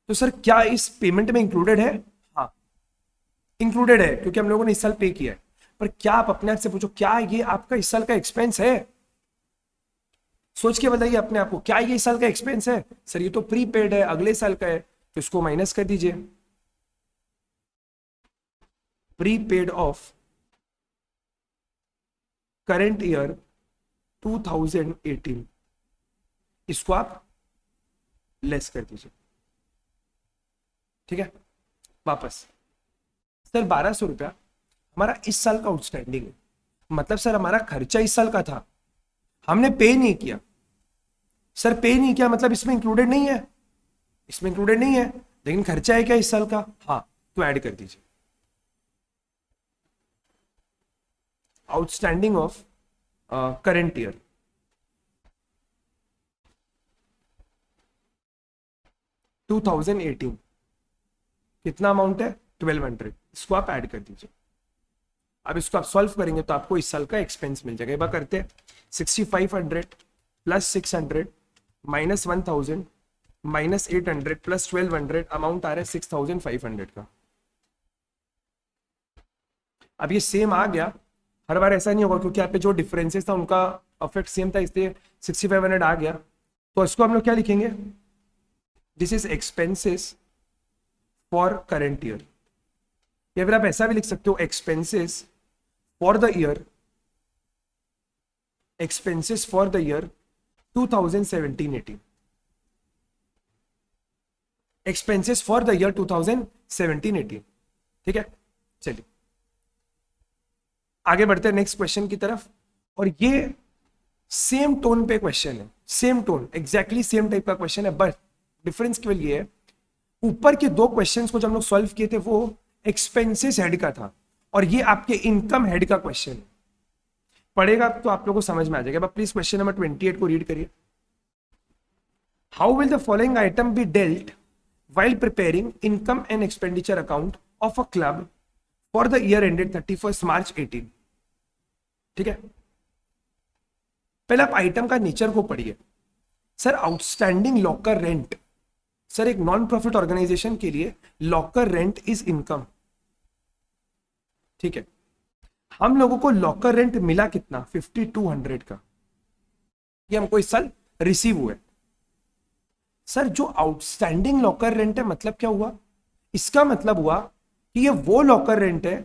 तो सर क्या इस पेमेंट में इंक्लूडेड है? हाँ इंक्लूडेड है, क्योंकि हम लोगों ने इस साल पे किया है। पर क्या आप अपने आप से पूछो, क्या ये आपका इस साल का एक्सपेंस है? सोच के बताइए अपने आप को, क्या ये इस साल का एक्सपेंस है? सर ये तो प्रीपेड है, अगले साल का है, तो इसको माइनस कर दीजिए, प्रीपेड ऑफ करंट ईयर 2018, इसको आप लेस कर दीजिए, ठीक है। वापस सर 1200 रुपया हमारा इस साल का आउटस्टैंडिंग है, मतलब सर हमारा खर्चा इस साल का था, हमने पे नहीं किया। सर पे नहीं किया मतलब इसमें इंक्लूडेड नहीं है, इसमें इंक्लूडेड नहीं है, लेकिन खर्चा है क्या इस साल का? हाँ, तो ऐड कर दीजिए, आउटस्टैंडिंग ऑफ करंट ईयर 2018 कितना अमाउंट है? 1200, इसको आप ऐड कर दीजिए। अब इसको आप सॉल्व करेंगे तो आपको इस साल का एक्सपेंस मिल जाएगा। एक बार करते हैं, 6500 plus 600 minus 1000 minus 800 plus 1200, amount आ रहा है 6500 का। अब ये सेम आ गया, हर बार ऐसा नहीं होगा, क्योंकि यहाँ पे जो डिफरेंसेस था उनका अफेक्ट सेम था, इसलिए 6500 आ गया। तो इसको हम लोग क्या लिखेंगे? This is expenses for current year, या फिर आप ऐसा भी लिख सकते हो, expenses for the year, expenses for the year 2017-18, expenses for the year 2017-18, ठीक है। चलिए आगे बढ़ते हैं नेक्स्ट क्वेश्चन की तरफ, और ये सेम टोन पे क्वेश्चन है, same tone, exactly same type का क्वेश्चन है, बट डिफरेंस केवल ये है, ऊपर के दो क्वेश्चंस को जब हम लोग सॉल्व किए थे वो एक्सपेंसेस हेड का था, और ये आपके इनकम हेड का क्वेश्चन है। पढ़ेगा तो आप लोगों को समझ में आ जाएगा। प्लीज क्वेश्चन नंबर 28 को रीड करिए। How will the following item be dealt while preparing income and expenditure account of a club for the year ended 31st March 18? ठीक है, पहले आप आइटम का नेचर को पढ़िए। Sir outstanding locker rent, sir एक नॉन प्रॉफिट ऑर्गेनाइजेशन के लिए लॉकर रेंट इज इनकम, ठीक है। हम लोगों को लॉकर रेंट मिला कितना? 5200 का, ये हमको इस साल रिसीव हुआ है। सर जो आउटस्टैंडिंग लॉकर रेंट है, मतलब क्या हुआ? इसका मतलब हुआ कि ये वो लॉकर रेंट है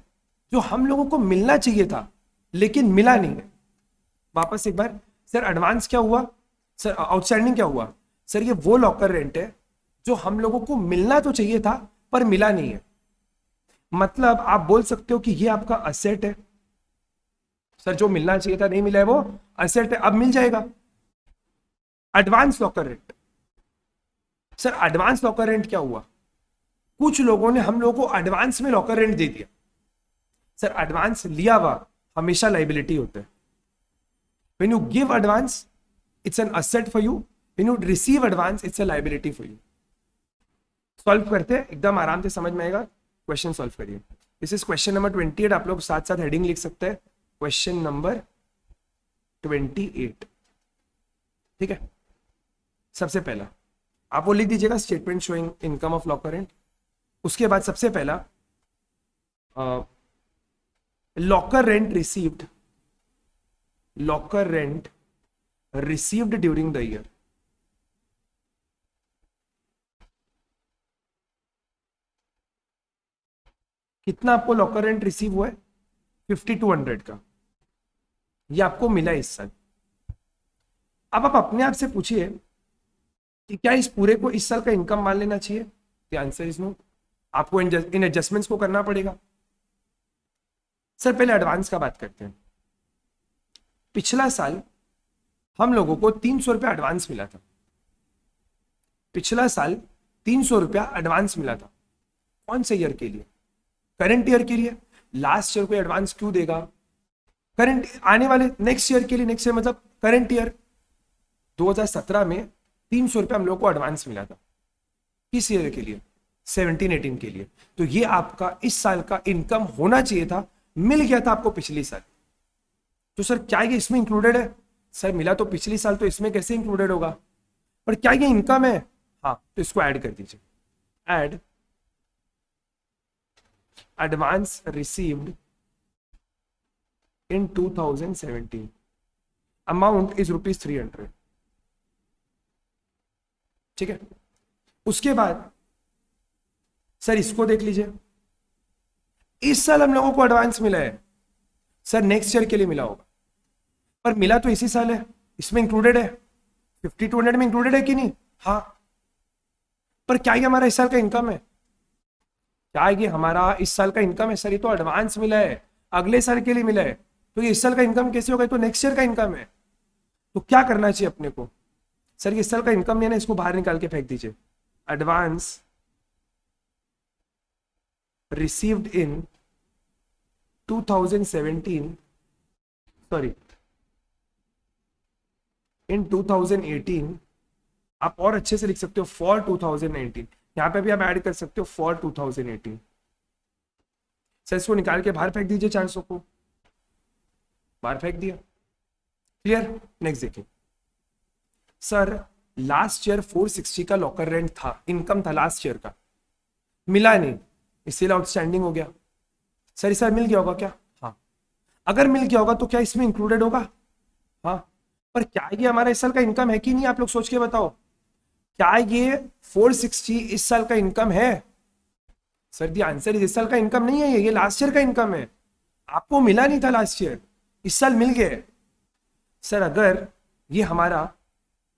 जो हम लोगों को मिलना चाहिए था लेकिन मिला नहीं है। वापस एक बार, सर एडवांस क्या हुआ? सर आउटस्टैंडिंग क्या हुआ? सर ये वो लॉकर रेंट है जो हम लोगों को मिलना तो चाहिए था पर मिला नहीं है। मतलब आप बोल सकते हो कि ये आपका असेट है। सर जो मिलना चाहिए था नहीं मिला है, वो असेट है, अब मिल जाएगा। Advance locker rent, sir advance locker rent क्या हुआ? कुछ लोगों ने हम लोगों को एडवांस में लॉकर रेंट दे दिया। सर एडवांस लिया हुआ हमेशा लाइबिलिटी होता है। When you give advance it's an asset for you, when you receive advance it's a liability for you. Solve करते हैं, एकदम आराम से समझ में आएगा। क्वेश्चन सॉल्व करिए। This is question number 28। आप लोग साथ साथ हेडिंग लिख सकते हैं, क्वेश्चन नंबर 28। ठीक है, सबसे पहला आप वो लिख दीजिएगा, statement showing income of locker rent. उसके बाद सबसे पहला locker rent received during the year. कितना आपको लॉकर रेंट रिसीव हुआ है? 5200 का, ये आपको मिला इस साल। अब आप अपने आप से पूछिए कि क्या इस पूरे को इस साल का इनकम मान लेना चाहिए? The answer is no. आपको इन एडजस्टमेंट्स को करना पड़ेगा। सर पहले एडवांस का बात करते हैं। पिछला साल हम लोगों को 300 रुपया एडवांस मिला था। पिछला साल 300 रुपया एडवांस मिला था। कौन से ईयर के लिए? करंट ईयर के लिए। लास्ट ईयर को एडवांस क्यों देगा? करंट आने वाले नेक्स्ट ईयर के लिए। नेक्स्ट ईयर मतलब करंट ईयर 2017 में 300 रुपया हम लोग को एडवांस मिला था। किस ईयर के लिए? 17-18 के लिए। तो ये आपका इस साल का इनकम होना चाहिए था, मिल गया था आपको पिछली साल। तो सर क्या ये इसमें इंक्लूडेड है? सर मिला तो पिछली साल, तो इसमें कैसे इंक्लूडेड होगा? पर क्या ये इनकम है? हाँ, तो इसको ऐड कर दीजिए। Add advance received in 2017 amount is ₹300। ठीक है, उसके बाद सर इसको देख लीजिए। इस साल हम लोगों को एडवांस मिला है, सर नेक्स्ट ईयर के लिए मिला होगा, पर मिला तो इसी साल है, इसमें इंक्लूडेड है। 5200 में इंक्लूडेड है कि नहीं? हाँ। पर क्या ये हमारा इस साल का इनकम है? क्या ये हमारा इस साल का इनकम है? सर ये तो एडवांस मिला है, अगले साल के लिए मिला है, तो ये इस साल का इनकम कैसे होगा? तो नेक्स्ट ईयर का इनकम है। तो क्या करना चाहिए अपने को? सर ये इस साल का इनकम नहीं है ना, इसको बाहर निकाल के फेंक दीजिए। एडवांस रिसीव्ड इन 2017, सॉरी इन 2018। आप और अच्छे से लिख सकते हो फॉर 2019। यहां पे भी आप ऐड कर सकते हो फॉर 2018। सर इसको निकाल के बाहर फेंक दीजिए, 400 को बाहर फेंक दिया। क्लियर? नेक्स्ट देखिए। सर लास्ट ईयर 460 का लॉकर रेंट था, इनकम था लास्ट ईयर का, मिला नहीं, इसीलिए आउटस्टैंडिंग हो गया। सर इस साल मिल गया होगा क्या? हाँ। अगर मिल गया होगा तो क्या इसमें इंक्लूडेड होगा? हाँ। पर क्या ये हमारा इस साल का इनकम है कि नहीं? आप लोग सोच के बताओ, क्या ये 460 इस साल का इनकम है? सर दी आंसर इस साल का इनकम नहीं है, ये लास्ट ईयर का इनकम है। आपको मिला नहीं था लास्ट ईयर, इस साल मिल गया। सर अगर ये हमारा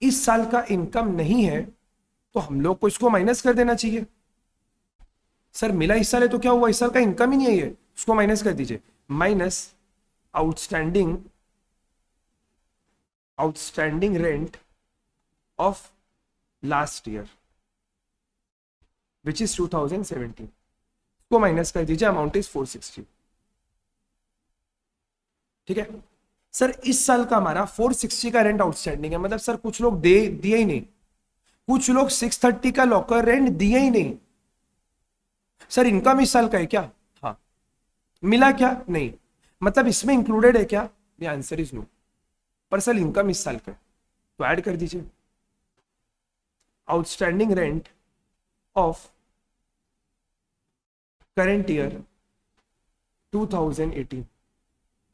इस साल का इनकम नहीं है तो हम लोग को इसको माइनस कर देना चाहिए। सर मिला इस साल है तो क्या हुआ? इस साल का इनकम ही नहीं है ये, इसको माइनस कर दीजिए। Minus outstanding rent of last year which is 2017, इसको माइनस कर दीजिए। Amount is 460। ठीक है सर, इस साल का हमारा 460 का रेंट आउटस्टैंडिंग है, मतलब सर कुछ लोग दिए ही नहीं, कुछ लोग 630 का लॉकर रेंट दिए ही नहीं। सर इनकम इस साल का है क्या? हाँ। मिला क्या? नहीं, मतलब इसमें इंक्लूडेड है क्या? ये आंसर इज नो। पर सर इनकम इस साल का है, तो ऐड कर दीजिए। Outstanding rent of current year 2018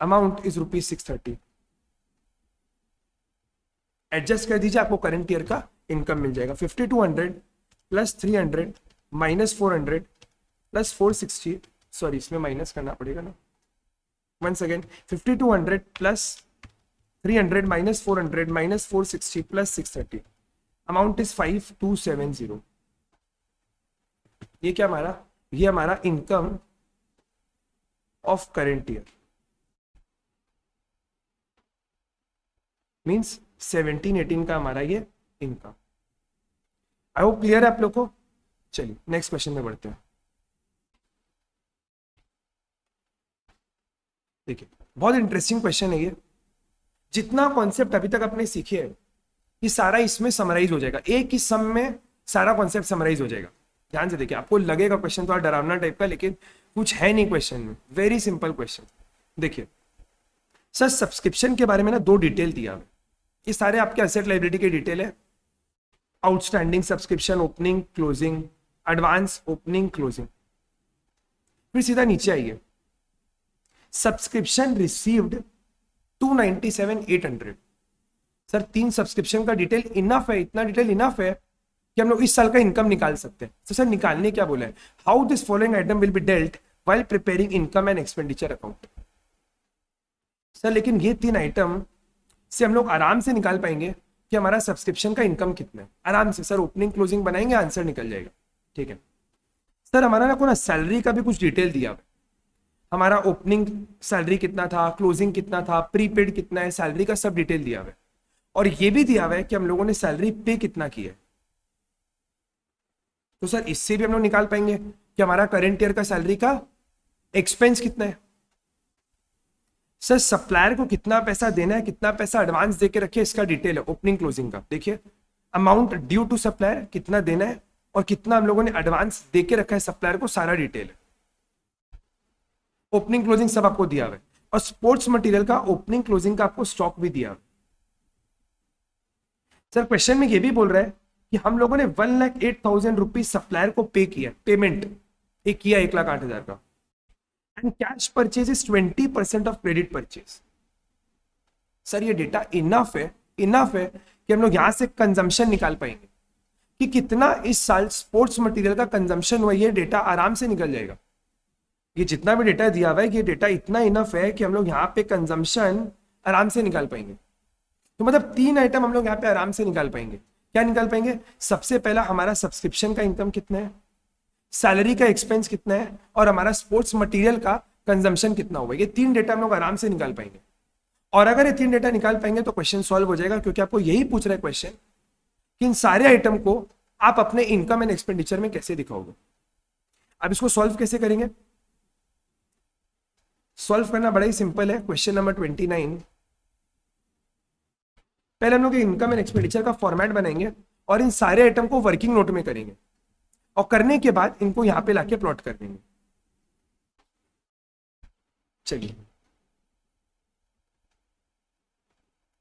amount is ₹630। Adjust कर दीजिए, आपको करंट ईयर का इनकम मिल जाएगा। 5200 प्लस 300 माइनस 400 प्लस 460, सॉरी इसमें माइनस करना पड़ेगा ना, once again 5200 plus 300 minus 400 minus 460 plus 630, amount is 5270। ये क्या हमारा? ये हमारा income of current year means 17-18 का हमारा ये इनकम। आई होप क्लियर है आप लोग को। चलिए नेक्स्ट क्वेश्चन में बढ़ते हैं। देखिए बहुत इंटरेस्टिंग क्वेश्चन है ये। जितना कॉन्सेप्ट अभी तक आपने सीखे है ये सारा इसमें समराइज हो जाएगा, एक ही सम में सारा कॉन्सेप्ट समराइज हो जाएगा। ध्यान से देखिए, आपको लगेगा क्वेश्चन थोड़ा डरावना टाइप का, लेकिन कुछ है नहीं क्वेश्चन में, वेरी सिंपल क्वेश्चन। देखिए सर सब्सक्रिप्शन के बारे में ना दो डिटेल दिया है, ये सारे आपके एसेट लाइबिलिटी के डिटेल है। Outstanding subscription opening closing, advance opening closing. फिर सीधा नीचे आइए, सब्सक्रिप्शन रिसीव्ड 297,800। सर 3 सब्सक्रिप्शन का डिटेल इनफ है, इतना डिटेल इनफ है कि हम लोग इस साल का इनकम निकाल सकते हैं। तो सर निकालने क्या बोला है, how this following item will be dealt while preparing income and expenditure account. Sir लेकिन ये 3 आइटम से हम लोग आराम से निकाल पाएंगे कि हमारा सब्सक्रिप्शन का इनकम कितना है, आराम से। सर ओपनिंग क्लोजिंग बनाएंगे, आंसर निकल जाएगा। ठीक है सर, हमारा ना को सैलरी का भी कुछ डिटेल दिया है, हमारा ओपनिंग सैलरी कितना था, क्लोजिंग कितना था, प्रीपेड कितना है, सैलरी का सब डिटेल दिया हुआ है। और ये भी दिया हुआ है कि हम लोगों ने सैलरी पे कितना की है। तो सर इससे भी हम लोग निकाल पाएंगे कि हमारा करंट ईयर का सैलरी का एक्सपेंस कितना है। सर सप्लायर को कितना पैसा देना है, कितना पैसा एडवांस देके रखे, इसका डिटेल है ओपनिंग क्लोजिंग का। देखिए अमाउंट ड्यू टू सप्लायर कितना देना है और कितना हम लोगों ने एडवांस देके रखा है सप्लायर को, सारा डिटेल है। ओपनिंग क्लोजिंग सब आपको दिया हुआ है। और स्पोर्ट्स मटेरियल का ओपनिंग क्लोजिंग का आपको स्टॉक भी दिया हुआ है। सर क्वेश्चन में ये भी बोल रहा है कि हम लोगों ने 1,08,000 रुपीज सप्लायर को पे किया, पेमेंट एक किया 1,08,000 का, and cash purchase is 20% of credit purchase. Sir ये डेटा इनफ है कि हम लोग यहां से कंजम्पशन निकाल पाएंगे कि कितना इस साल स्पोर्ट्स मटेरियल का कंजम्पशन हुआ, ये डेटा आराम से निकल जाएगा। ये जितना भी डेटा दिया हुआ है ये डेटा इतना इनफ है कि हम लोग यहाँ पे कंजम्पशन आराम से निकाल पाएंगे। तो मतलब 3 आइटम हम लोग यहाँ पे आराम से निकाल पाएंगे। क्या निकाल पाएंगे, सबसे पहला हमारा सब्सक्रिप्शन का इनकम कितना है, सैलरी का एक्सपेंस कितना है, और हमारा स्पोर्ट्स मटेरियल का कंजम्पशन कितना होगा। ये 3 डेटा हम लोग आराम से निकाल पाएंगे। और अगर ये 3 डेटा निकाल पाएंगे तो क्वेश्चन सॉल्व हो जाएगा, क्योंकि आपको यही पूछ रहा है क्वेश्चन कि इन सारे आइटम को आप अपने इनकम एंड एक्सपेंडिचर में कैसे दिखाओगे। अब इसको सॉल्व कैसे करेंगे, सॉल्व करना बड़ा ही सिंपल है। क्वेश्चन नंबर 29, पहले हम लोग इनकम एंड एक्सपेंडिचर का फॉर्मेट बनाएंगे और इन सारे आइटम को वर्किंग नोट में करेंगे, और करने के बाद इनको यहां पे लाके प्लॉट कर देंगे। चलिए,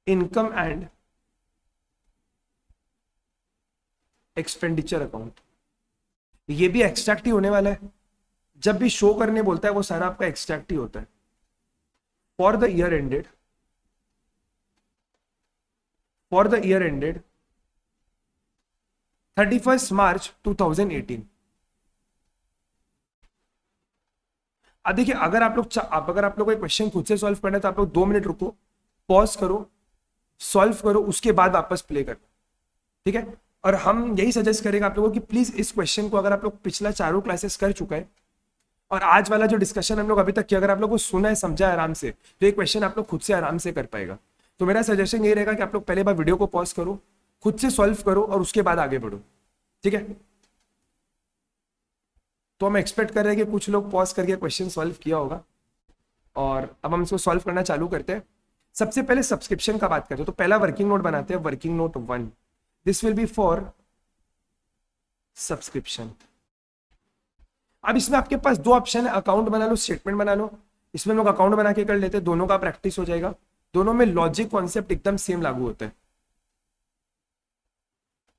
इनकम एंड एक्सपेंडिचर अकाउंट, ये भी एक्सट्रैक्ट ही होने वाला है। जब भी शो करने बोलता है वो सारा आपका एक्सट्रैक्ट ही होता है। For the year ended 31 March 2018। अब देखिए, अगर आप लोग कोई क्वेश्चन खुद से सॉल्व करना है तो आप लोग 2 मिनट रुको, पॉज करो, सॉल्व करो, उसके बाद वापस प्ले करना, ठीक है। और हम यही सजेस्ट करेंगे आप लोगों की प्लीज इस क्वेश्चन को, अगर आप लोग पिछला 4 क्लासेस कर चुका है और आज वाला जो डिस्कशन हम लोग अभी तक किया, अगर आप लोग को सुना है, समझा है आराम से, तो ये क्वेश्चन आप लोग खुद से आराम से कर पाएगा। तो मेरा सजेशन ये रहेगा कि आप लोग पहले बार वीडियो को पॉज करो, खुद से सॉल्व करो और उसके बाद आगे बढ़ो, ठीक है। तो हम एक्सपेक्ट कर रहे हैं कि कुछ लोग पॉज करके क्वेश्चन सॉल्व किया होगा, और अब हम इसको सॉल्व करना चालू करते हैं। सबसे पहले सब्सक्रिप्शन का बात करते हैं, तो पहला वर्किंग नोट बनाते हैं, working note 1। This will be for subscription. अब इसमें आपके पास 2 ऑप्शन है, अकाउंट बना लो, स्टेटमेंट बना लो। इसमें लोग अकाउंट बना के कर लेते हैं, दोनों का प्रैक्टिस हो जाएगा, दोनों में लॉजिक कॉन्सेप्ट एकदम सेम लागू होता है।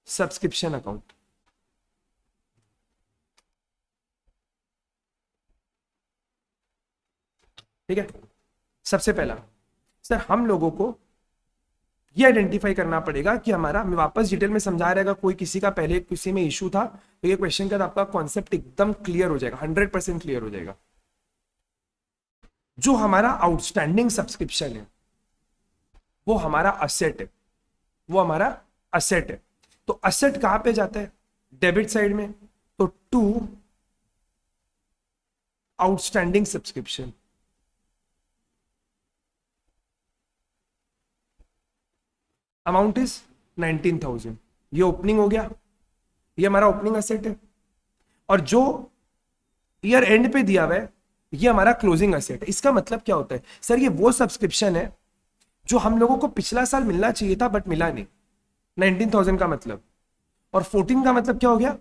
सब्सक्रिप्शन अकाउंट, ठीक है। सबसे पहला सर हम लोगों को ये आइडेंटिफाई करना पड़ेगा कि हमारा, मैं वापस डिटेल में समझा रहेगा, कोई किसी का पहले किसी में इशू था तो ये क्वेश्चन का आपका कॉन्सेप्ट एकदम क्लियर हो जाएगा, 100% क्लियर हो जाएगा। जो हमारा आउटस्टैंडिंग सब्सक्रिप्शन है वो हमारा असेट है, वो हमारा असेट है। तो असेट कहां पे जाता है, डेबिट साइड में, तो to outstanding subscription. Amount is 19,000। ये ओपनिंग हो गया, ये हमारा ओपनिंग असेट है। और जो ईयर एंड पे दिया हुआ है ये हमारा क्लोजिंग असेट है। इसका मतलब क्या होता है, सर ये वो सब्सक्रिप्शन है जो हम लोगों को पिछला साल मिलना चाहिए था बट मिला नहीं, 19,000 का मतलब। और 14 का मतलब क्या हो गया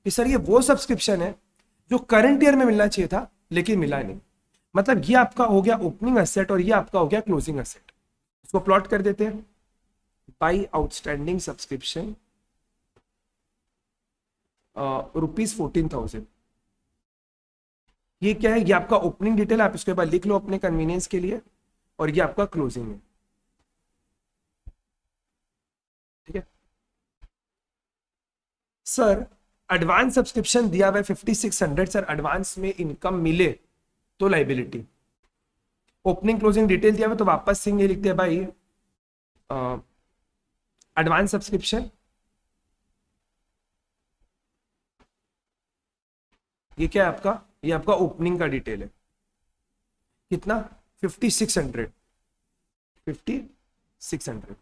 कि सर ये वो सब्सक्रिप्शन है जो करंट ईयर में मिलना चाहिए था लेकिन मिला नहीं। मतलब ये आपका हो गया ओपनिंग एसेट और ये आपका हो गया क्लोजिंग एसेट। इसको प्लॉट कर देते हैं। By outstanding subscription ₹14,000। ये क्या है? ये आपका ओपनिंग डिटेल, आप इसके बाद लिख लो अपने कन्वीनियंस के लिए, और ये आपका क्लोजिंग है। ठीक है सर, एडवांस सब्सक्रिप्शन दिया हुआ है 5600 सर, एडवांस में इनकम मिले तो लाइबिलिटी। ओपनिंग क्लोजिंग डिटेल दिया हुआ तो वापस से ये लिखते हैं भाई एडवांस सब्सक्रिप्शन, ये क्या है आपका? ये आपका ओपनिंग का डिटेल है। कितना? 5600। 5600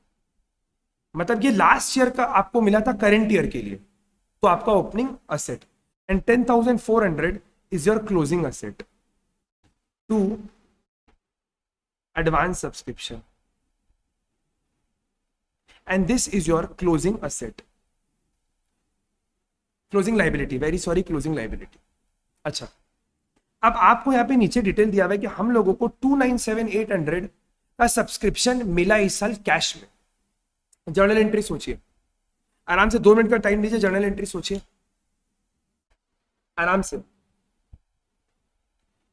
मतलब ये लास्ट ईयर का आपको मिला था करंट ईयर के लिए, तो आपका opening asset. And 10,400 is your closing asset to advance subscription, and this is your closing asset, closing liability, very sorry, closing liability. अच्छा, अब आपको यहां पे नीचे डिटेल दिया हुआ है कि हम लोगों को 297,800 का सब्सक्रिप्शन मिला इस साल कैश में। जर्नल एंट्री सोचिए, आराम से 2 मिनट का टाइम लीजिए, जर्नल एंट्री सोचिए आराम से।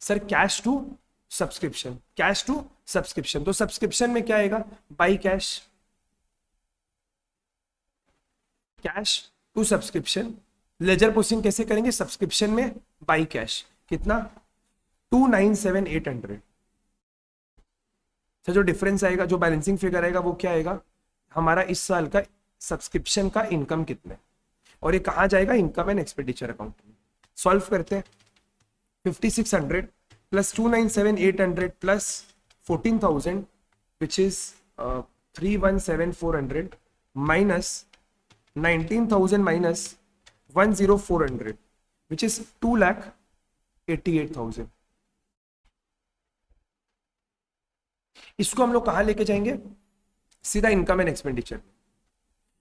Sir cash to subscription, cash to subscription, तो सब्सक्रिप्शन में क्या आएगा? By cash, cash to subscription. Ledger posting कैसे करेंगे? सब्सक्रिप्शन में बाई कैश। कितना? 297,800। सर जो डिफरेंस आएगा, जो बैलेंसिंग फिगर आएगा वो क्या आएगा? हमारा इस साल का सब्सक्रिप्शन का इनकम कितना है, और ये कहाँ जाएगा? इनकम एंड एक्सपेंडिचर अकाउंट में। सॉल्व करते हैं। 5600 plus 297,800 plus 14,000 which is 317,400 minus 19,000 minus 10,400 which is 2,88,000। इसको हम लोग कहाँ लेके जाएंगे? सीधा इनकम एंड एक्सपेंडिचर।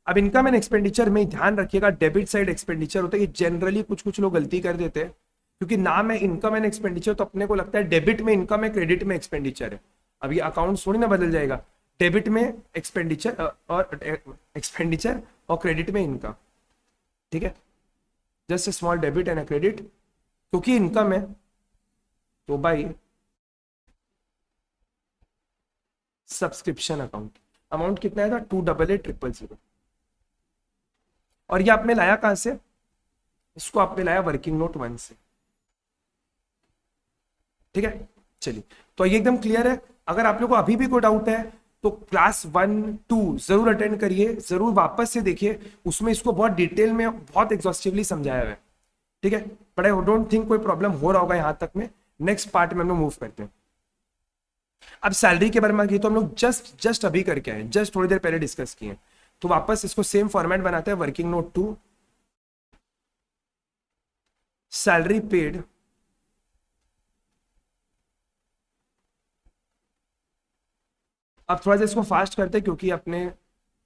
अब इनकम एंड एक्सपेंडिचर में ध्यान रखिएगा, डेबिट साइड एक्सपेंडिचर होता है। ये जनरली कुछ लोग गलती कर देते हैं, क्योंकि नाम है इनकम एंड एक्सपेंडिचर तो अपने को लगता है डेबिट में इनकम है, क्रेडिट में एक्सपेंडिचर है। अब ये अकाउंट थोड़ी ना बदल जाएगा, डेबिट में एक्सपेंडिचर और क्रेडिट में इनकम। ठीक है, just a small debit and a credit, क्योंकि इनकम है तो बाई सब्सक्रिप्शन अकाउंट। अमाउंट कितना है था? 288,000। और ये आपने लाया कहां से? इसको आपने लाया वर्किंग नोट 1 से। ठीक है, चलिए, तो ये एकदम क्लियर है। अगर आप लोगों को अभी भी कोई डाउट है तो क्लास 1-2 जरूर अटेंड करिए, जरूर वापस से देखिए, उसमें इसको बहुत डिटेल में बहुत एग्जॉस्टिवली समझाया हुआ है। ठीक है, बट आई डोंट थिंक कोई प्रॉब्लम हो रहा होगा यहां तक में। नेक्स्ट पार्ट में हम लोग मूव करते हैं। अब सैलरी के बारे में तो हम लोग जस्ट अभी करके आए, जस्ट थोड़ी देर पहले डिस्कस किए। तो वापस इसको सेम फॉर्मेट बनाते हैं। वर्किंग नोट 2, सैलरी पेड अब थोड़ा सा इसको फास्ट करते हैं क्योंकि अपने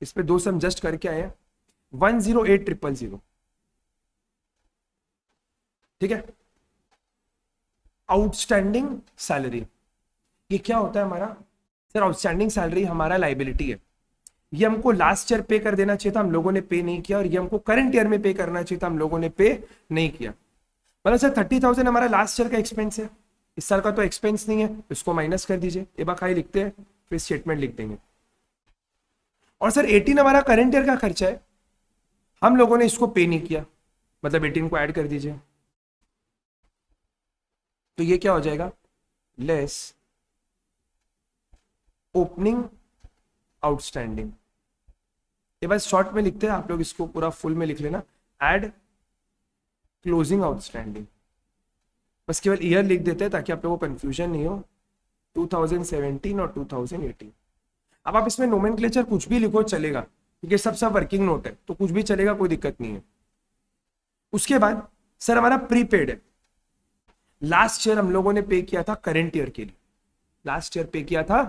इस पे 2 सम जस्ट करके आए हैं। 108,000। ठीक है, आउटस्टैंडिंग सैलरी, ये क्या होता है हमारा? सर आउटस्टैंडिंग सैलरी हमारा लाइबिलिटी है। ये हमको लास्ट ईयर पे कर देना चाहिए था, हम लोगों ने पे नहीं किया, और ये हमको करंट ईयर में पे करना चाहिए था, हम लोगों ने पे नहीं किया। मतलब सर 30,000 हमारा लास्ट ईयर का एक्सपेंस है, इस साल का तो एक्सपेंस नहीं है, इसको माइनस कर दीजिए। ए बाखाई लिखते हैं, फिर स्टेटमेंट लिख देंगे। और सर 18 हमारा करंट ईयर का खर्चा है, हम लोगों ने इसको पे नहीं किया, मतलब 18 को ऐड कर दीजिए। तो ये क्या हो जाएगा? Less opening outstanding. ये बस शॉर्ट में लिखते हैं, आप लोग इसको पूरा फुल में लिख लेना। ऐड क्लोजिंग आउटस्टैंडिंग, बस केवल ईयर लिख देते हैं ताकि आप लोगों को कंफ्यूजन नहीं हो। 2017 और 2018। अब आप इसमें नोमेनक्लेचर कुछ भी लिखो चलेगा, क्योंकि सब वर्किंग नोट है, तो कुछ भी चलेगा, कोई दिक्कत नहीं है। उसके बाद सर हमारा प्रीपेड है। लास्ट ईयर हम लोगों ने पे किया था करंट ईयर के लिए, लास्ट ईयर पे किया था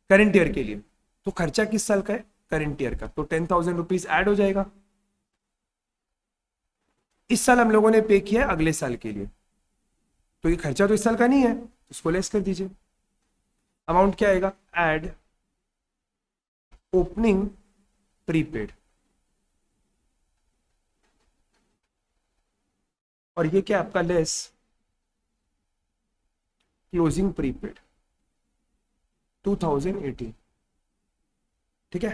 करंट ईयर के लिए, तो खर्चा किस साल का है? करंट ईयर का, तो 10,000 रुपीज ऐड हो जाएगा। इस साल हम लोगों ने पे किया है अगले साल के लिए, तो ये खर्चा तो इस साल का नहीं है, इसको लेस कर दीजिए। अमाउंट क्या आएगा, एड ओपनिंग प्रीपेड, और ये क्या आपका लेस क्लोजिंग प्रीपेड 2018। ठीक है,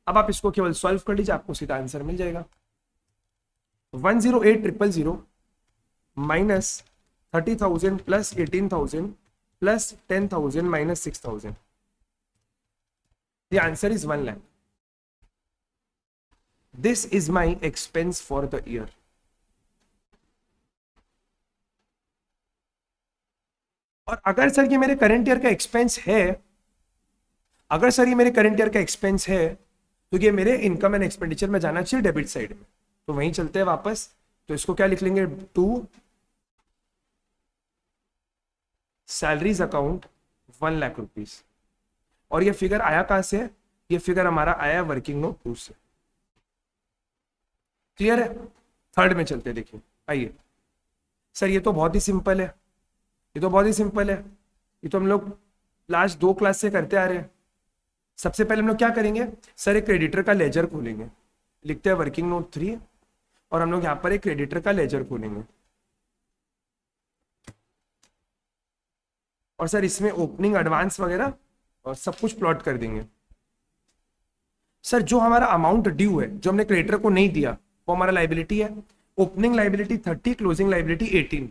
अब आप इसको केवल सॉल्व कर लीजिए, आपको सीधा आंसर मिल जाएगा। 108,000 minus 30,000 plus 18,000 plus 10,000 minus 6,000, the answer is 1 lakh. This is my expense for the year. और अगर सर ये मेरे करंट ईयर का एक्सपेंस है, अगर सर ये मेरे करंट ईयर का एक्सपेंस है, तो ये मेरे इनकम एंड एक्सपेंडिचर में जाना चाहिए डेबिट साइड में। तो वहीं चलते हैं वापस, तो इसको क्या लिख लेंगे, to salaries account 1 lakh rupees. और ये फिगर आया कहां से, ये फिगर हमारा आया वर्किंग नोट 2 से। क्लियर है? थर्ड में चलते हैं, देखिए आइए। सर ये तो बहुत ही सिंपल है, ये तो बहुत ही सिंपल है, ये तो हम लोग लास्ट 2 क्लास से करते आ रहे हैं। सबसे पहले हम लोग क्या करेंगे, सर एक क्रेडिटर का लेजर खोलेंगे, लिखते हैं वर्किंग नोट 3, और हम लोग यहाँ पर एक क्रेडिटर का लेजर खोलेंगे, और सर इसमें ओपनिंग एडवांस वगैरह और सब कुछ प्लॉट कर देंगे। सर जो हमारा अमाउंट ड्यू है, जो हमने क्रेडिटर को नहीं दिया, वो हमारा लाइबिलिटी है। Opening liability 30, closing liability 18।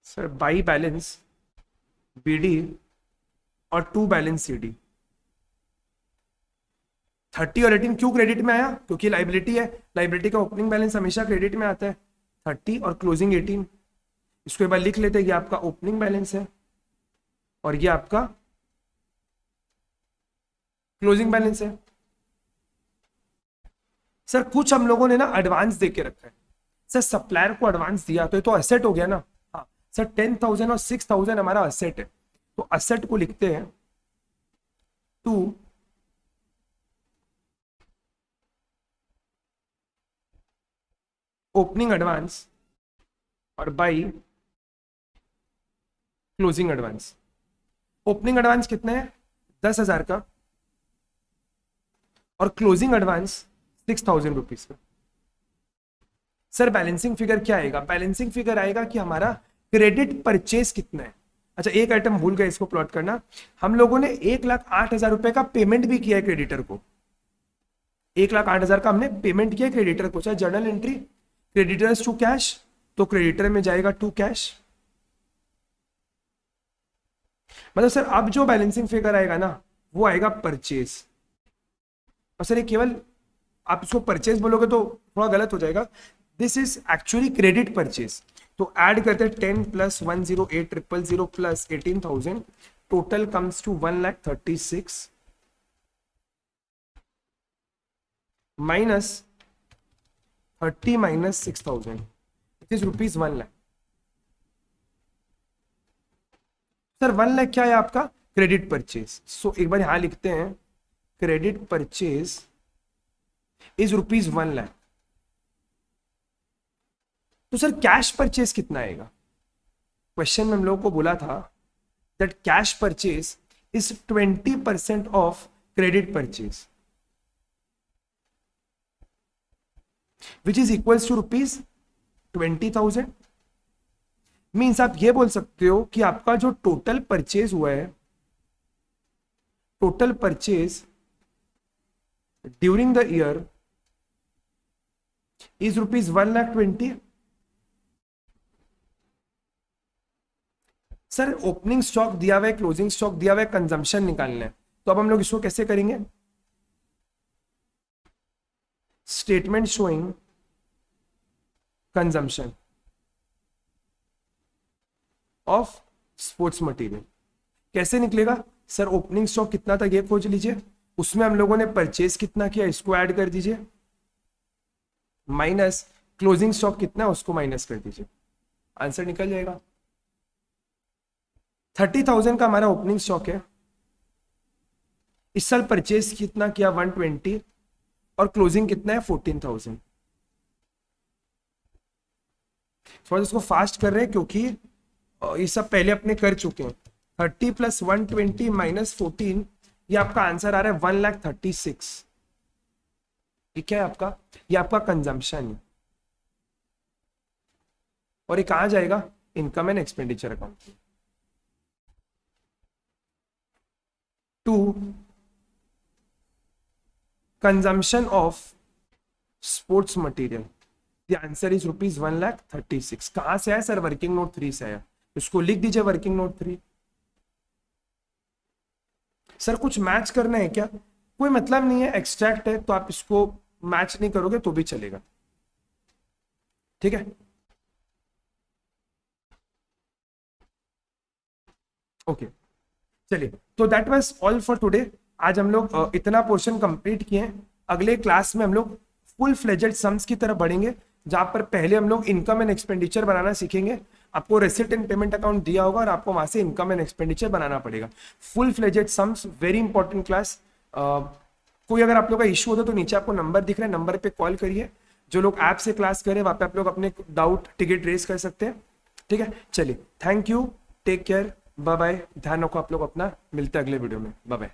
Sir by balance BD और टू बैलेंस सीडी। 30 और 18 क्यों क्रेडिट में आया, क्योंकि लाइबिलिटी है, लाइबिलिटी का ओपनिंग बैलेंस हमेशा क्रेडिट में आता है। 30 और क्लोजिंग 18, इसको एक बार लिख लेते हैं, ये आपका ओपनिंग बैलेंस है और ये आपका क्लोजिंग बैलेंस है। सर कुछ हम लोगों ने ना एडवांस दे के रखा है, सर सप्लायर को एडवांस दिया तो ये तो एसेट हो गया ना। हाँ सर 10,000 और 6,000 हमारा एसेट है, तो एसेट को लिखते हैं टू ओपनिंग एडवांस और by closing advance. Opening advance कितना है, 10,000 का, और क्लोजिंग एडवांस 6,000 रुपीज का। सर बैलेंसिंग फिगर क्या आएगा, बैलेंसिंग फिगर आएगा कि हमारा क्रेडिट परचेज कितना है। अच्छा एक आइटम भूल गए इसको प्लॉट करना, हम लोगों ने 1,08,000 रुपए का पेमेंट भी किया है क्रेडिटर को। 1,08,000 का हमने पेमेंट किया क्रेडिटर को। चाहे journal entry creditors to cash, तो क्रेडिटर में जाएगा टू कैश। मतलब सर अब जो बैलेंसिंग फिगर आएगा ना, वो आएगा परचेज। और सर ये केवल आप इसको परचेज बोलोगे तो थोड़ा गलत हो जाएगा, this is actually credit purchase. तो ऐड करते हैं 10 plus 108,000 plus 18,000, total comes to 1,36,000 minus 30 minus 6,000, it is rupees 1 lakh. Sir 1 lakh क्या है आपका, क्रेडिट परचेज। सो एक बार यहां लिखते हैं, credit purchase is rupees 1 lakh. तो सर कैश परचेज कितना आएगा, क्वेश्चन में हम लोगों को बोला था that cash purchase is 20% of credit purchase, which is equals to rupees 20,000। Means आप ये बोल सकते हो कि आपका जो टोटल परचेज हुआ है, total purchase during the year is rupees 1,20,000। Sir opening stock दिया हुआ है, क्लोजिंग स्टॉक दिया हुआ है, कंजम्पशन निकालना है, तो अब हम लोग इसको कैसे करेंगे, statement showing consumption of sports material. कैसे निकलेगा, सर ओपनिंग स्टॉक कितना था ये खोज लीजिए, उसमें हम लोगों ने परचेज कितना किया इसको ऐड कर दीजिए, माइनस क्लोजिंग स्टॉक कितना है उसको माइनस कर दीजिए, आंसर निकल जाएगा। 30,000 का हमारा ओपनिंग स्टॉक है, इस साल परचेज कितना किया 120, और क्लोजिंग कितना है 14,000। थोड़ा इसको फास्ट कर रहे हैं क्योंकि ये सब पहले अपने कर चुके हैं। 30 + 120 - 14, ये आपका आंसर आ रहा है 1,36,000। ये क्या है आपका? ये आपका कंजम्पशन है, और ये कहाँ जाएगा? Income and expenditure account. To consumption of sports material, the answer is ₹1,36,000। कहां से आया सर? वर्किंग नोट 3 से आया। इसको लिख दीजिए वर्किंग नोट 3। सर कुछ मैच करना है क्या? कोई मतलब नहीं है, एक्सट्रैक्ट है तो आप इसको मैच नहीं करोगे तो भी चलेगा, ठीक है। ओके चलिए, तो that was all for today. आज हम लोग इतना पोर्शन कंप्लीट किए हैं। अगले क्लास में हम लोग फुल फ्लेजेड सम्स की तरफ बढ़ेंगे, जहां पर पहले हम लोग इनकम एंड एक्सपेंडिचर बनाना सीखेंगे। आपको रेसिप्ट एंड पेमेंट अकाउंट दिया होगा और आपको वहां से इनकम एंड एक्सपेंडिचर बनाना पड़ेगा। Full fledged sums, very important class. कोई अगर आप लोग का इशू होता तो नीचे आपको नंबर दिख रहा है, नंबर पे कॉल करिए। जो लोग ऐप से क्लास करें वहां पे आप लोग अपने डाउट टिकट रेज कर सकते हैं, ठीक है। चलिए, thank you, take care, bye bye, ध्यान रखो आप लोग अपना। मिलते हैं अगले वीडियो में, बाय बाय।